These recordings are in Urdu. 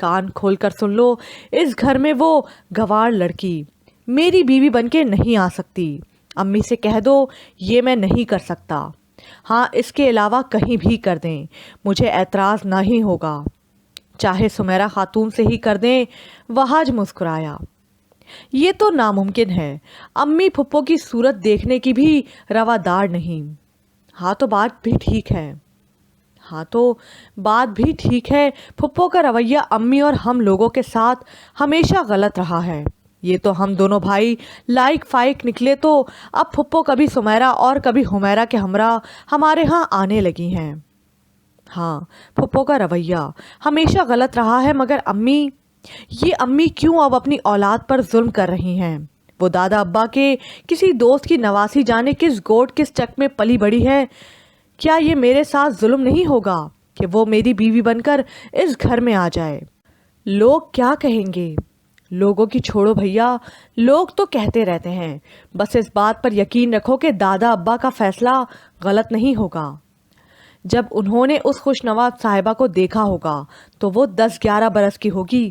کان کھول کر سن لو، اس گھر میں وہ گوار لڑکی میری بیوی بن کے نہیں آ سکتی۔ امی سے کہہ دو یہ میں نہیں کر سکتا۔ ہاں، اس کے علاوہ کہیں بھی کر دیں، مجھے اعتراض نہیں ہوگا، چاہے سمیرہ خاتون سے ہی کر دیں۔ وہاج مسکرایا۔ یہ تو ناممکن ہے، امی پھپھو کی صورت دیکھنے کی بھی روادار نہیں۔ ہاں تو بات بھی ٹھیک ہے، پھپھو کا رویہ امی اور ہم لوگوں کے ساتھ ہمیشہ غلط رہا ہے۔ یہ تو ہم دونوں بھائی لائق فائق نکلے تو اب پھپھو کبھی سمیرہ اور کبھی حمیرہ کے ہمراہ ہمارے ہاں آنے لگی ہیں۔ ہاں، پھپھو کا رویہ ہمیشہ غلط رہا ہے، مگر یہ امی کیوں اب اپنی اولاد پر ظلم کر رہی ہیں؟ وہ دادا ابا کے کسی دوست کی نواسی جانے کس گوٹ کس چک میں پلی بڑی ہے، کیا یہ میرے ساتھ ظلم نہیں ہوگا کہ وہ میری بیوی بن کر اس گھر میں آ جائے؟ لوگ کیا کہیں گے؟ لوگوں کی چھوڑو بھیا، لوگ تو کہتے رہتے ہیں، بس اس بات پر یقین رکھو کہ دادا ابا کا فیصلہ غلط نہیں ہوگا۔ جب انہوں نے اس خوشنوا صاحبہ کو دیکھا ہوگا تو وہ 10-11 برس کی ہوگی،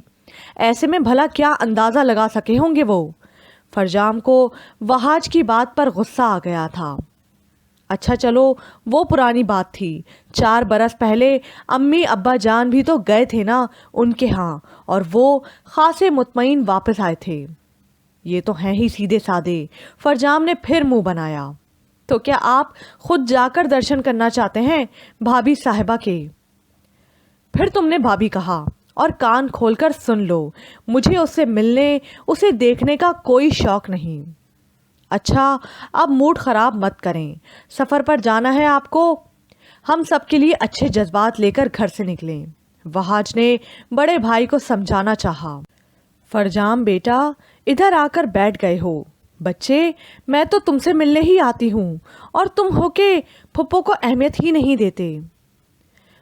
ایسے میں بھلا کیا اندازہ لگا سکے ہوں گے وہ؟ فرجام کو وہاج کی بات پر غصہ آ گیا تھا۔ اچھا چلو وہ پرانی بات تھی، 4 برس پہلے امی ابا جان بھی تو گئے تھے نا ان کے ہاں، اور وہ خاصے مطمئن واپس آئے تھے۔ یہ تو ہیں ہی سیدھے سادے۔ فرجام نے پھر منہ بنایا۔ تو کیا آپ خود جا کر درشن کرنا چاہتے ہیں بھابھی صاحبہ کے؟ پھر تم نے بھابھی کہا، اور کان کھول کر سن لو، مجھے اس سے ملنے اسے دیکھنے کا کوئی شوق نہیں۔ اچھا اب موڈ خراب مت کریں، سفر پر جانا ہے آپ کو؟ ہم سب کے لیے اچھے جذبات لے کر گھر سے نکلیں۔ وہاج نے بڑے بھائی کو سمجھانا چاہا۔ فرجام بیٹا، ادھر آ کر بیٹھ گئے ہو۔ بچے، میں تو تم سے ملنے ہی آتی ہوں اور تم ہو کہ پھپھو کو اہمیت ہی نہیں دیتے۔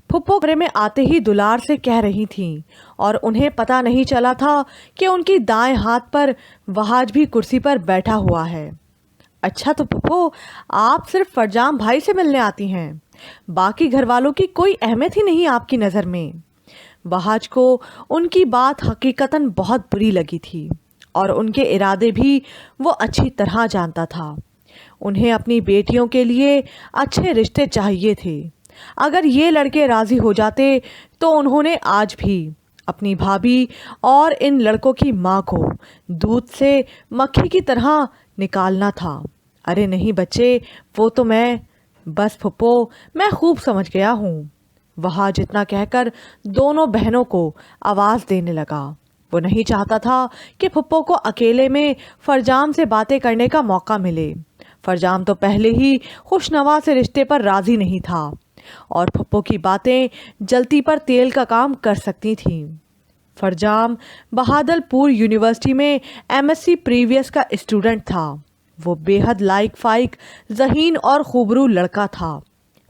پھپھو گھر میں آتے ہی دلار سے کہہ رہی تھیں اور انہیں پتہ نہیں چلا تھا کہ ان کی دائیں ہاتھ پر وہاج بھی کرسی پر بیٹھا ہوا ہے۔ اچھا تو پھپھو آپ صرف فرجام بھائی سے ملنے آتی ہیں، باقی گھر والوں کی کوئی اہمیت ہی نہیں آپ کی نظر میں؟ وہاج کو ان کی بات حقیقتاً بہت بری لگی تھی اور ان کے ارادے بھی وہ اچھی طرح جانتا تھا۔ انہیں اپنی بیٹیوں کے لیے اچھے رشتے چاہیے تھے۔ اگر یہ لڑکے راضی ہو جاتے تو انہوں نے آج بھی اپنی بھابھی اور ان لڑکوں کی ماں کو دودھ سے مکھی کی طرح نکالنا تھا۔ ارے نہیں بچے، وہ تو بس پھپھو میں خوب سمجھ گیا ہوں۔ وہاں جتنا کہہ کر دونوں بہنوں کو آواز دینے لگا۔ وہ نہیں چاہتا تھا کہ پھپھو کو اکیلے میں فرجام سے باتیں کرنے کا موقع ملے۔ فرجام تو پہلے ہی خوشنوا سے رشتے پر راضی نہیں تھا اور پھپھو کی باتیں جلتی پر تیل کا کام کر سکتی تھیں۔ فرجام بہادل پور یونیورسٹی میں MSc پریویس کا اسٹوڈنٹ تھا۔ وہ بے حد لائق فائق، ذہین اور خوبرو لڑکا تھا۔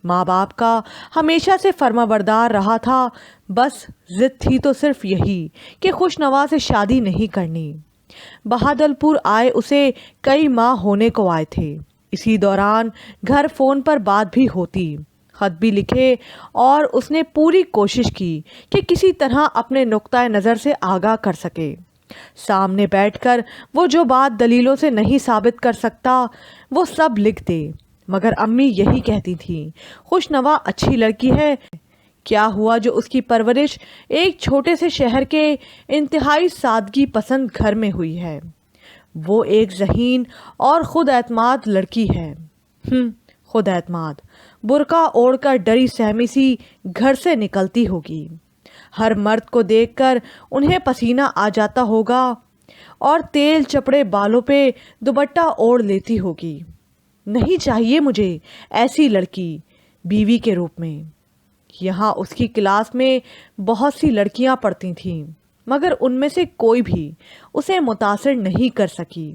ماں باپ کا ہمیشہ سے فرما بردار رہا تھا، بس ضد تھی تو صرف یہی کہ خوشنوا سے شادی نہیں کرنی۔ بہادل پور آئے اسے کئی ماہ ہونے کو آئے تھے۔ اسی دوران گھر فون پر بات بھی ہوتی، خط بھی لکھے، اور اس نے پوری کوشش کی کہ کسی طرح اپنے نقطۂ نظر سے آگاہ کر سکے۔ سامنے بیٹھ کر وہ جو بات دلیلوں سے نہیں ثابت کر سکتا وہ سب لکھ دے، مگر امی یہی کہتی تھیں، خوشنوا اچھی لڑکی ہے، کیا ہوا جو اس کی پرورش ایک چھوٹے سے شہر کے انتہائی سادگی پسند گھر میں ہوئی ہے۔ وہ ایک ذہین اور خود اعتماد لڑکی ہے۔ خود اعتماد، برقع اوڑھ کر ڈری سہمی سی گھر سے نکلتی ہوگی۔ ہر مرد کو دیکھ کر انہیں پسینہ آ جاتا ہوگا اور تیل چپڑے بالوں پہ دوپٹہ اوڑھ لیتی ہوگی۔ نہیں چاہیے مجھے ایسی لڑکی بیوی کے روپ میں۔ یہاں اس کی کلاس میں بہت سی لڑکیاں پڑھتی تھیں، مگر ان میں سے کوئی بھی اسے متاثر نہیں کر سکی۔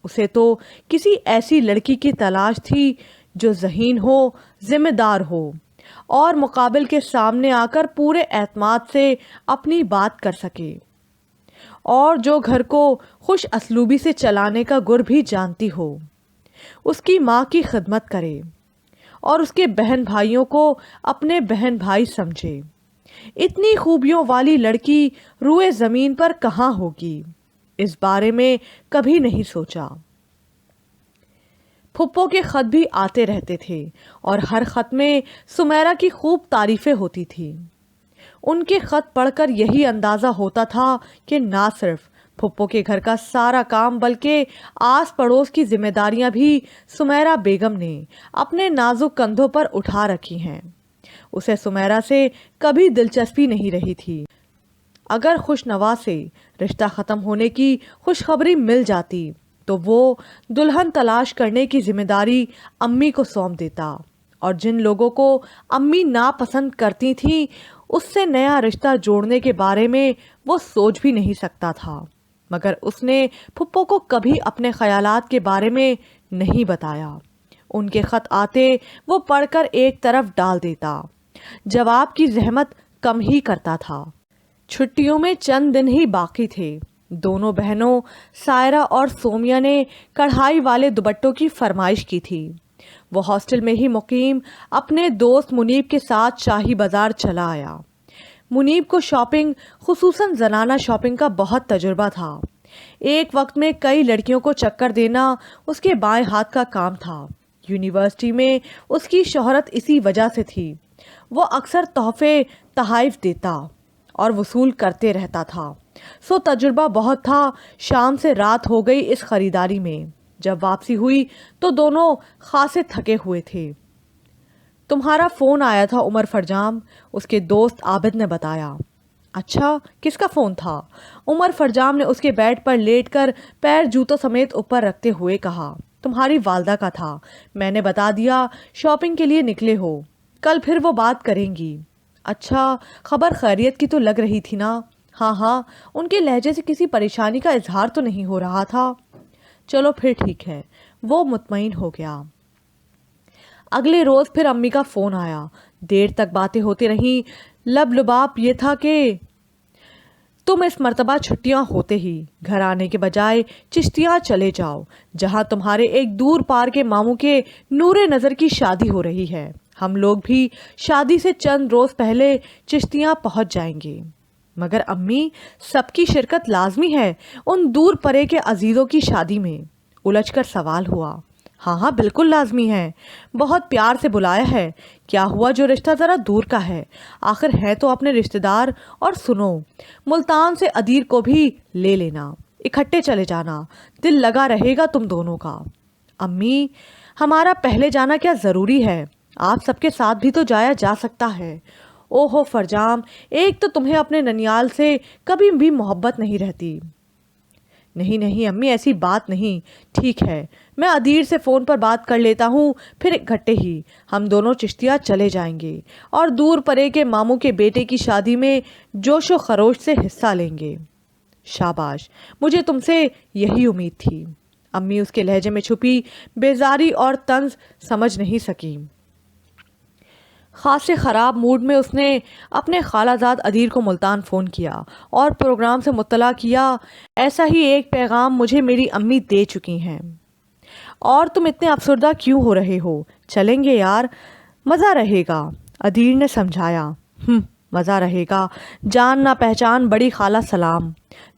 اسے تو کسی ایسی لڑکی کی تلاش تھی جو ذہین ہو، ذمہ دار ہو اور مقابل کے سامنے آ کر پورے اعتماد سے اپنی بات کر سکے، اور جو گھر کو خوش اسلوبی سے چلانے کا گر بھی جانتی ہو، اس کی ماں کی خدمت کرے اور اس کے بہن بھائیوں کو اپنے بہن بھائی سمجھے۔ اتنی خوبیوں والی لڑکی روئے زمین پر کہاں ہوگی، اس بارے میں کبھی نہیں سوچا۔ پھپھو کے خط بھی آتے رہتے تھے اور ہر خط میں سمیرا کی خوب تعریفیں ہوتی تھی۔ ان کے خط پڑھ کر یہی اندازہ ہوتا تھا کہ نہ صرف پھپھو کے گھر کا سارا کام بلکہ آس پڑوس کی ذمہ داریاں بھی سمیرا بیگم نے اپنے نازک کندھوں پر اٹھا رکھی ہیں۔ اسے سمیرا سے کبھی دلچسپی نہیں رہی تھی۔ اگر خوشنوا سے رشتہ ختم ہونے کی خوشخبری مل جاتی تو وہ دلہن تلاش کرنے کی ذمہ داری امی کو سونپ دیتا، اور جن لوگوں کو امی ناپسند کرتی تھیں اس سے نیا رشتہ جوڑنے کے بارے میں وہ سوچ بھی نہیں سکتا تھا۔ مگر اس نے پھپھو کو کبھی اپنے خیالات کے بارے میں نہیں بتایا۔ ان کے خط آتے وہ پڑھ کر ایک طرف ڈال دیتا، جواب کی زحمت کم ہی کرتا تھا۔ چھٹیوں میں چند دن ہی باقی تھے۔ دونوں بہنوں سائرہ اور سومیا نے کڑھائی والے دوپٹوں کی فرمائش کی تھی۔ وہ ہاسٹل میں ہی مقیم اپنے دوست منیب کے ساتھ شاہی بازار چلا آیا۔ منیب کو شاپنگ، خصوصاً زنانہ شاپنگ کا بہت تجربہ تھا۔ ایک وقت میں کئی لڑکیوں کو چکر دینا اس کے بائیں ہاتھ کا کام تھا۔ یونیورسٹی میں اس کی شہرت اسی وجہ سے تھی۔ وہ اکثر تحفے تحائف دیتا اور وصول کرتے رہتا تھا، سو تجربہ بہت تھا۔ شام سے رات ہو گئی اس خریداری میں۔ جب واپسی ہوئی تو دونوں خاصے تھکے ہوئے تھے۔ تمہارا فون آیا تھا عمر فرجام، اس کے دوست عابد نے بتایا۔ اچھا، کس کا فون تھا؟ عمر فرجام نے اس کے بیڈ پر لیٹ کر پیر جوتوں سمیت اوپر رکھتے ہوئے کہا۔ تمہاری والدہ کا تھا، میں نے بتا دیا شاپنگ کے لیے نکلے ہو، کل پھر وہ بات کریں گی۔ اچھا، خبر خیریت کی تو لگ رہی تھی نا؟ ہاں ہاں، ان کے لہجے سے کسی پریشانی کا اظہار تو نہیں ہو رہا تھا۔ چلو پھر ٹھیک ہے، وہ مطمئن ہو گیا۔ اگلے روز پھر امی کا فون آیا۔ دیر تک باتیں ہوتی رہیں۔ لب لباب یہ تھا کہ تم اس مرتبہ چھٹیاں ہوتے ہی گھر آنے کے بجائے چشتیاں چلے جاؤ، جہاں تمہارے ایک دور پار کے ماموں کے نور نظر کی شادی ہو رہی ہے۔ ہم لوگ بھی شادی سے چند روز پہلے چشتیاں پہنچ جائیں گے۔ مگر امی، سب کی شرکت لازمی ہے ان دور پرے کے عزیزوں کی شادی میں، الجھ کر سوال ہوا۔ ہاں ہاں بالکل لازمی ہے، بہت پیار سے بلایا ہے، کیا ہوا جو رشتہ ذرا دور کا ہے، آخر ہے تو اپنے رشتہ دار۔ اور سنو، ملتان سے ادیر کو بھی لے لینا، اکٹھے چلے جانا، دل لگا رہے گا تم دونوں کا۔ امی، ہمارا پہلے جانا کیا ضروری ہے؟ آپ سب کے ساتھ بھی تو جایا جا سکتا ہے۔ اوہو فرجام، ایک تو تمہیں اپنے ننیال سے کبھی بھی محبت نہیں رہتی۔ نہیں نہیں امی، ایسی بات نہیں۔ ٹھیک ہے، میں ادیر سے فون پر بات کر لیتا ہوں، پھر اکٹھے ہی ہم دونوں چشتیاں چلے جائیں گے اور دور پرے کے ماموں کے بیٹے کی شادی میں جوش و خروش سے حصہ لیں گے۔ شاباش، مجھے تم سے یہی امید تھی۔ امی اس کے لہجے میں چھپی بیزاری اور طنز سمجھ نہیں سکی۔ خاصے خراب موڈ میں اس نے اپنے خالہ زاد ادیر کو ملتان فون کیا اور پروگرام سے مطلع کیا۔ ایسا ہی ایک پیغام مجھے میری امی دے چکی ہیں۔ اور تم اتنے افسردہ کیوں ہو رہے ہو؟ چلیں گے یار، مزہ رہے گا، ادیر نے سمجھایا۔ مزہ رہے گا، جان نہ پہچان بڑی خالہ سلام۔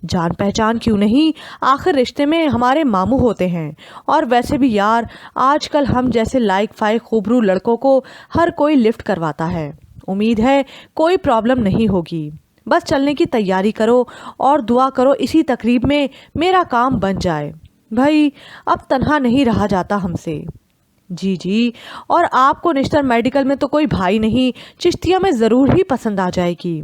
جان پہچان کیوں نہیں، آخر رشتے میں ہمارے ماموں ہوتے ہیں، اور ویسے بھی یار آج کل ہم جیسے لائق فائق خوبرو لڑکوں کو ہر کوئی لفٹ کرواتا ہے۔ امید ہے کوئی پرابلم نہیں ہوگی، بس چلنے کی تیاری کرو اور دعا کرو اسی تقریب میں میرا کام بن جائے۔ بھائی اب تنہا نہیں رہا جاتا ہم سے۔ جی جی، اور آپ کو نشتر میڈیکل میں تو کوئی بھائی نہیں، چشتیہ میں ضرور ہی پسند آ جائے گی۔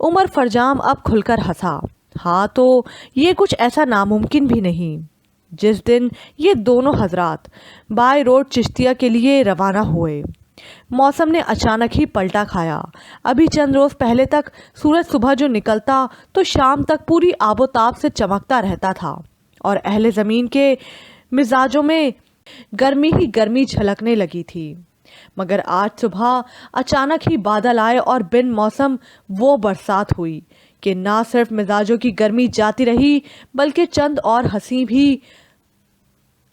عمر فرجام اب کھل کر ہنسا۔ ہاں تو یہ کچھ ایسا ناممکن بھی نہیں۔ جس دن یہ دونوں حضرات بائی روڈ چشتیہ کے لیے روانہ ہوئے، موسم نے اچانک ہی پلٹا کھایا۔ ابھی چند روز پہلے تک سورج صبح جو نکلتا تو شام تک پوری آب و تاب سے چمکتا رہتا تھا اور اہل زمین کے مزاجوں میں گرمی ہی گرمی جھلکنے لگی تھی۔ مگر آج صبح اچانک ہی بادل آئے اور بن موسم وہ برسات ہوئی کہ نہ صرف مزاجوں کی گرمی جاتی رہی بلکہ چند اور ہنسی بھی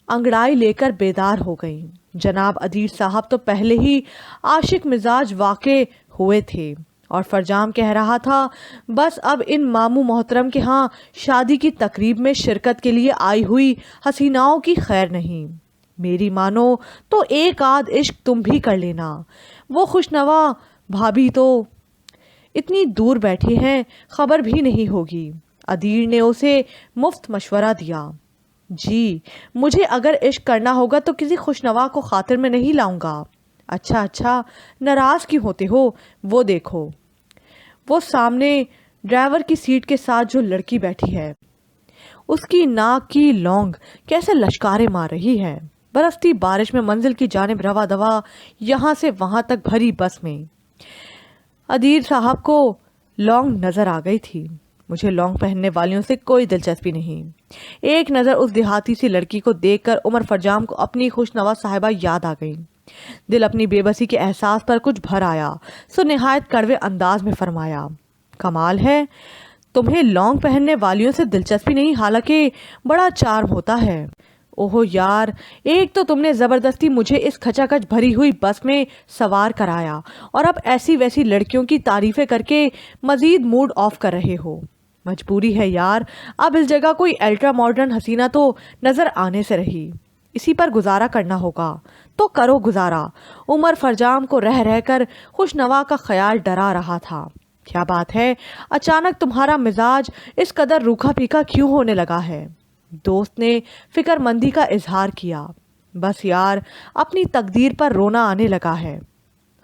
انگڑائی لے کر بیدار ہو گئیں۔ جناب ادیر صاحب تو پہلے ہی عاشق مزاج واقع ہوئے تھے، اور فرجام کہہ رہا تھا بس اب ان ماموں محترم کے ہاں شادی کی تقریب میں شرکت کے لیے آئی ہوئی حسیناؤں کی خیر نہیں، میری مانو تو ایک آدھ عشق تم بھی کر لینا، وہ خوشنوا بھابھی تو اتنی دور بیٹھی ہیں خبر بھی نہیں ہوگی۔ ادیر نے اسے مفت مشورہ دیا، جی مجھے اگر عشق کرنا ہوگا تو کسی خوشنوا کو خاطر میں نہیں لاؤں گا۔ اچھا ناراض کیوں ہوتے ہو؟ وہ دیکھو، وہ سامنے ڈرائیور کی سیٹ کے ساتھ جو لڑکی بیٹھی ہے، اس کی ناک کی لونگ کیسے لشکارے مار رہی ہے۔ برستی بارش میں منزل کی جانب روا دوا یہاں سے وہاں تک بھری بس میں ادیر صاحب کو لونگ نظر آ گئی تھی۔ مجھے لونگ پہننے والیوں سے کوئی دلچسپی نہیں۔ ایک نظر اس دیہاتی سی لڑکی کو دیکھ کر عمر فرجام کو اپنی خوشنوا صاحبہ یاد آ گئی۔ دل اپنی بے بسی کے احساس پر کچھ بھر آیا، سو نہایت کڑوے انداز میں فرمایا، کمال ہے، تمہیں لونگ پہننے والیوں سے دلچسپی نہیں، حالانکہ بڑا چارم ہوتا ہے۔ اوہو یار، ایک تو تم نے زبردستی مجھے اس کھچا کھچ بھری ہوئی بس میں سوار کرایا، اور اب ایسی ویسی لڑکیوں کی تعریفیں کر کے مزید موڈ آف کر رہے ہو۔ مجبوری ہے یار، اب اس جگہ کوئی الٹرا ماڈرن حسینہ تو نظر آنے سے رہی، اسی پر گزارا کرنا ہوگا، تو کرو گزارا۔ عمر فرجام کو رہ رہ کر خوشنوا کا خیال ڈرا رہا تھا۔ کیا بات ہے، اچانک تمہارا مزاج اس قدر روکھا پھیکا کیوں ہونے لگا ہے؟ دوست نے فکر مندی کا اظہار کیا۔ بس یار، اپنی تقدیر پر رونا آنے لگا ہے۔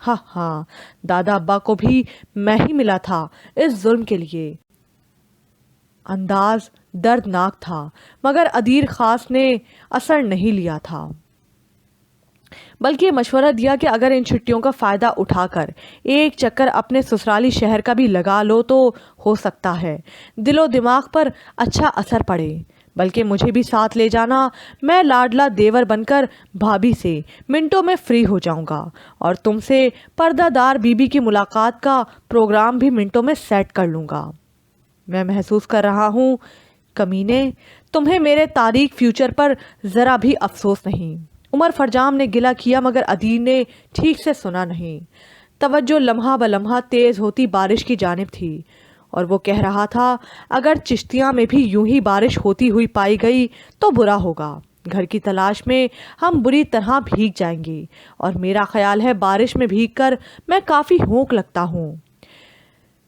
ہاں، دادا ابا کو بھی میں ہی ملا تھا اس ظلم کے لیے۔ انداز دردناک تھا، مگر ادیر خاص نے اثر نہیں لیا تھا، بلکہ مشورہ دیا کہ اگر ان چھٹیوں کا فائدہ اٹھا کر ایک چکر اپنے سسرالی شہر کا بھی لگا لو تو ہو سکتا ہے دل و دماغ پر اچھا اثر پڑے، بلکہ مجھے بھی ساتھ لے جانا، میں لاڈلا دیور بن کر بھابھی سے منٹوں میں فری ہو جاؤں گا، اور تم سے پردہ دار بی بی کی ملاقات کا پروگرام بھی منٹوں میں سیٹ کر لوں گا۔ میں محسوس کر رہا ہوں کمینے، تمہیں میرے تاریک فیوچر پر ذرا بھی افسوس نہیں۔ عمر فرجام نے گلہ کیا، مگر ادیر نے ٹھیک سے سنا نہیں۔ توجہ لمحہ بلمحہ تیز ہوتی بارش کی جانب تھی، اور وہ کہہ رہا تھا اگر چشتیاں میں بھی یوں ہی بارش ہوتی ہوئی پائی گئی تو برا ہوگا، گھر کی تلاش میں ہم بری طرح بھیگ جائیں گے، اور میرا خیال ہے بارش میں بھیگ کر میں کافی ہونک لگتا ہوں۔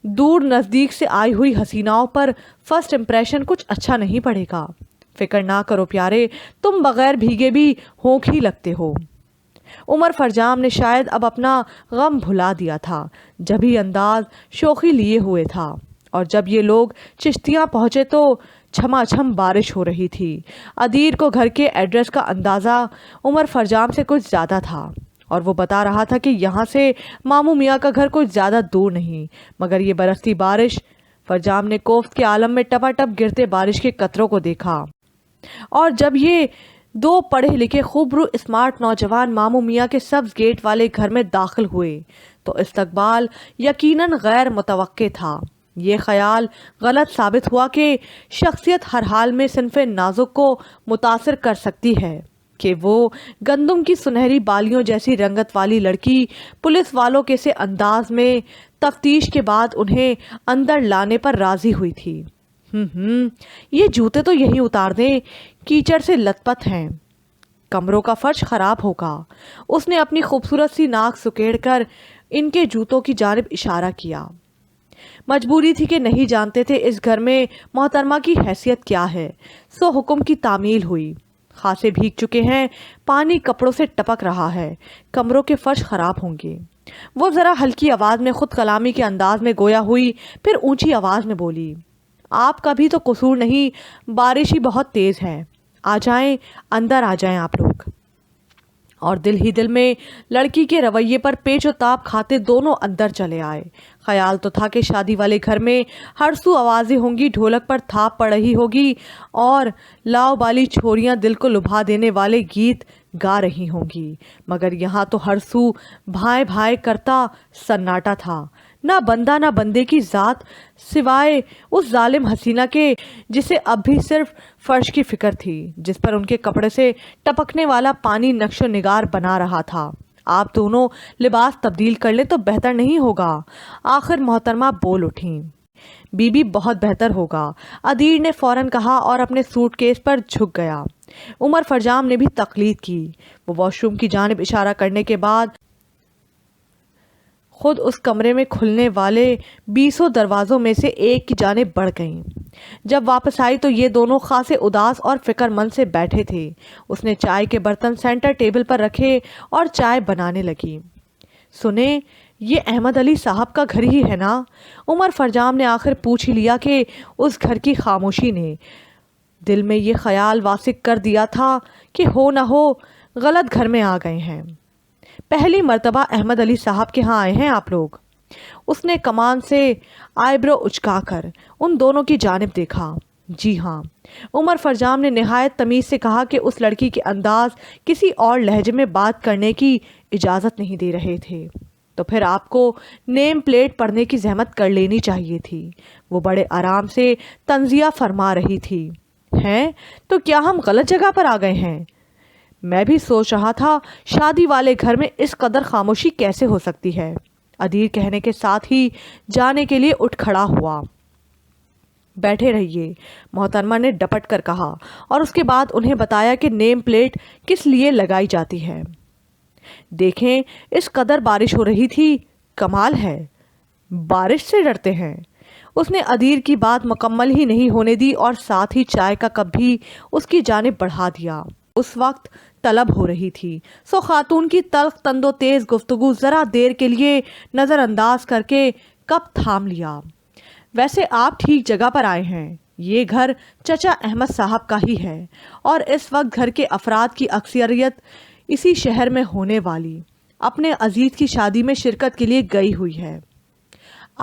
دور نزدیک سے آئی ہوئی حسیناؤں پر فرسٹ امپریشن کچھ اچھا نہیں پڑے گا۔ فکر نہ کرو پیارے، تم بغیر بھیگے بھی ہونک ہی لگتے ہو۔ عمر فرجام نے شاید اب اپنا غم بھلا دیا تھا، جبھی انداز شوخی لیے ہوئے تھا، اور جب یہ لوگ چشتیاں پہنچے تو چھما چھم بارش ہو رہی تھی۔ ادیر کو گھر کے ایڈریس کا اندازہ عمر فرجام سے کچھ زیادہ تھا، اور وہ بتا رہا تھا کہ یہاں سے ماموں میاں کا گھر کچھ زیادہ دور نہیں، مگر یہ برستی بارش۔ فرجام نے کوفت کے عالم میں ٹپا ٹپ گرتے بارش کے قطروں کو دیکھا، اور جب یہ دو پڑھے لکھے خوبرو اسمارٹ نوجوان ماموں میاں کے سبز گیٹ والے گھر میں داخل ہوئے تو استقبال یقیناً غیر متوقع تھا۔ یہ خیال غلط ثابت ہوا کہ شخصیت ہر حال میں صنف نازک کو متاثر کر سکتی ہے کہ وہ گندم کی سنہری بالیوں جیسی رنگت والی لڑکی پولیس والوں کے سے انداز میں تفتیش کے بعد انہیں اندر لانے پر راضی ہوئی تھی۔ یہ جوتے تو یہی اتار دیں، کیچڑ سے لت پت ہیں، کمروں کا فرش خراب ہوگا۔ اس نے اپنی خوبصورت سی ناک سکیڑ کر ان کے جوتوں کی جانب اشارہ کیا۔ مجبوری تھی کہ نہیں جانتے تھے اس گھر میں محترمہ کی حیثیت کیا ہے، سو حکم کی تعمیل ہوئی۔ خاصے بھیگ چکے ہیں، پانی کپڑوں سے ٹپک رہا ہے، کمروں کے فرش خراب ہوں گے۔ وہ ذرا ہلکی آواز میں خود کلامی کے انداز میں گویا ہوئی، پھر اونچی آواز میں بولی، آپ کا بھی تو قصور نہیں، بارش ہی بہت تیز ہے، آ جائیں اندر، آ جائیں آپ لوگ۔ اور دل ہی دل میں لڑکی کے رویے پر پیچ و تاب کھاتے دونوں اندر چلے آئے۔ خیال تو تھا کہ شادی والے گھر میں ہر سو آوازیں ہوں گی، ڈھولک پر تھاپ پڑ رہی ہوگی، اور لاؤ بالی چھوریاں دل کو لبھا دینے والے گیت گا رہی ہوں گی، مگر یہاں تو ہر سو بھائے بھائے کرتا سناٹا تھا، نہ بندہ نہ بندے کی ذات سوائے اس ظالم حسینہ کے جسے اب بھی صرف فرش کی فکر تھی، جس پر ان کے کپڑے سے ٹپکنے والا پانی نقش و نگار بنا رہا تھا۔ آپ دونوں لباس تبدیل کر لیں تو بہتر نہیں ہوگا؟ آخر محترمہ بول اٹھیں۔ بی بی بہت بہتر ہوگا، ادیر نے فوراً کہا اور اپنے سوٹ کیس پر جھک گیا۔ عمر فرجام نے بھی تقلید کی۔ وہ واش روم کی جانب اشارہ کرنے کے بعد خود اس کمرے میں کھلنے والے 20 دروازوں میں سے ایک کی جانب بڑھ گئیں۔ جب واپس آئی تو یہ دونوں خاصے اداس اور فکر مند سے بیٹھے تھے۔ اس نے چائے کے برتن سینٹر ٹیبل پر رکھے اور چائے بنانے لگی۔ سنیں، یہ احمد علی صاحب کا گھر ہی ہے نا؟ عمر فرجام نے آخر پوچھ ہی لیا کہ اس گھر کی خاموشی نے دل میں یہ خیال واسق کر دیا تھا کہ ہو نہ ہو غلط گھر میں آ گئے ہیں۔ پہلی مرتبہ احمد علی صاحب کے ہاں آئے ہیں آپ لوگ؟ اس نے کمان سے آئیبرو اچکا کر ان دونوں کی جانب دیکھا۔ جی ہاں، عمر فرجام نے نہایت تمیز سے کہا کہ اس لڑکی کے انداز کسی اور لہجے میں بات کرنے کی اجازت نہیں دے رہے تھے۔ تو پھر آپ کو نیم پلیٹ پڑھنے کی زحمت کر لینی چاہیے تھی۔ وہ بڑے آرام سے تنزیہ فرما رہی تھی۔ ہیں تو کیا ہم غلط جگہ پر آ گئے ہیں؟ میں بھی سوچ رہا تھا شادی والے گھر میں اس قدر خاموشی کیسے ہو سکتی ہے؟ ادیر کہنے کے ساتھ ہی جانے کے لیے اٹھ کھڑا ہوا۔ بیٹھے رہیے، محترمہ نے ڈپٹ کر کہا اور اس کے بعد انہیں بتایا کہ نیم پلیٹ کس لیے لگائی جاتی ہے۔ دیکھیں، اس قدر بارش ہو رہی تھی، کمال ہے، بارش سے ڈرتے ہیں؟ اس نے ادیر کی بات مکمل ہی نہیں ہونے دی اور ساتھ ہی چائے کا کپ بھی اس کی جانب بڑھا دیا۔ اس وقت طلب ہو رہی تھی، سو خاتون کی تلخ تند و تیز گفتگو ذرا دیر کے لیے نظر انداز کر کے کپ تھام لیا۔ ویسے آپ ٹھیک جگہ پر آئے ہیں، یہ گھر چچا احمد صاحب کا ہی ہے اور اس وقت گھر کے افراد کی اکثریت اسی شہر میں ہونے والی اپنے عزیز کی شادی میں شرکت کے لیے گئی ہوئی ہے۔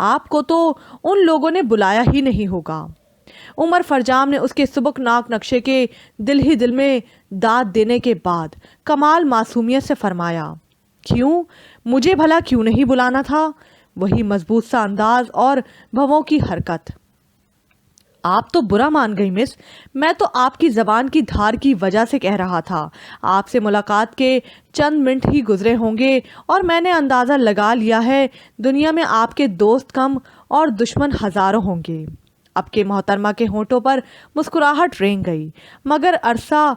آپ کو تو ان لوگوں نے بلایا ہی نہیں ہوگا۔ عمر فرجام نے اس کے سبکناک نقشے کے دل ہی دل میں داد دینے کے بعد کمال معصومیت سے فرمایا، کیوں؟ مجھے بھلا کیوں نہیں بلانا تھا؟ وہی مضبوط سا انداز اور بھووں کی حرکت۔ آپ تو برا مان گئی مس، میں تو آپ کی زبان کی دھار کی وجہ سے کہہ رہا تھا۔ آپ سے ملاقات کے چند منٹ ہی گزرے ہوں گے اور میں نے اندازہ لگا لیا ہے دنیا میں آپ کے دوست کم اور دشمن ہزاروں ہوں گے۔ اب کے محترمہ کے ہونٹوں پر مسکراہٹ رینگ گئی، مگر عرصہ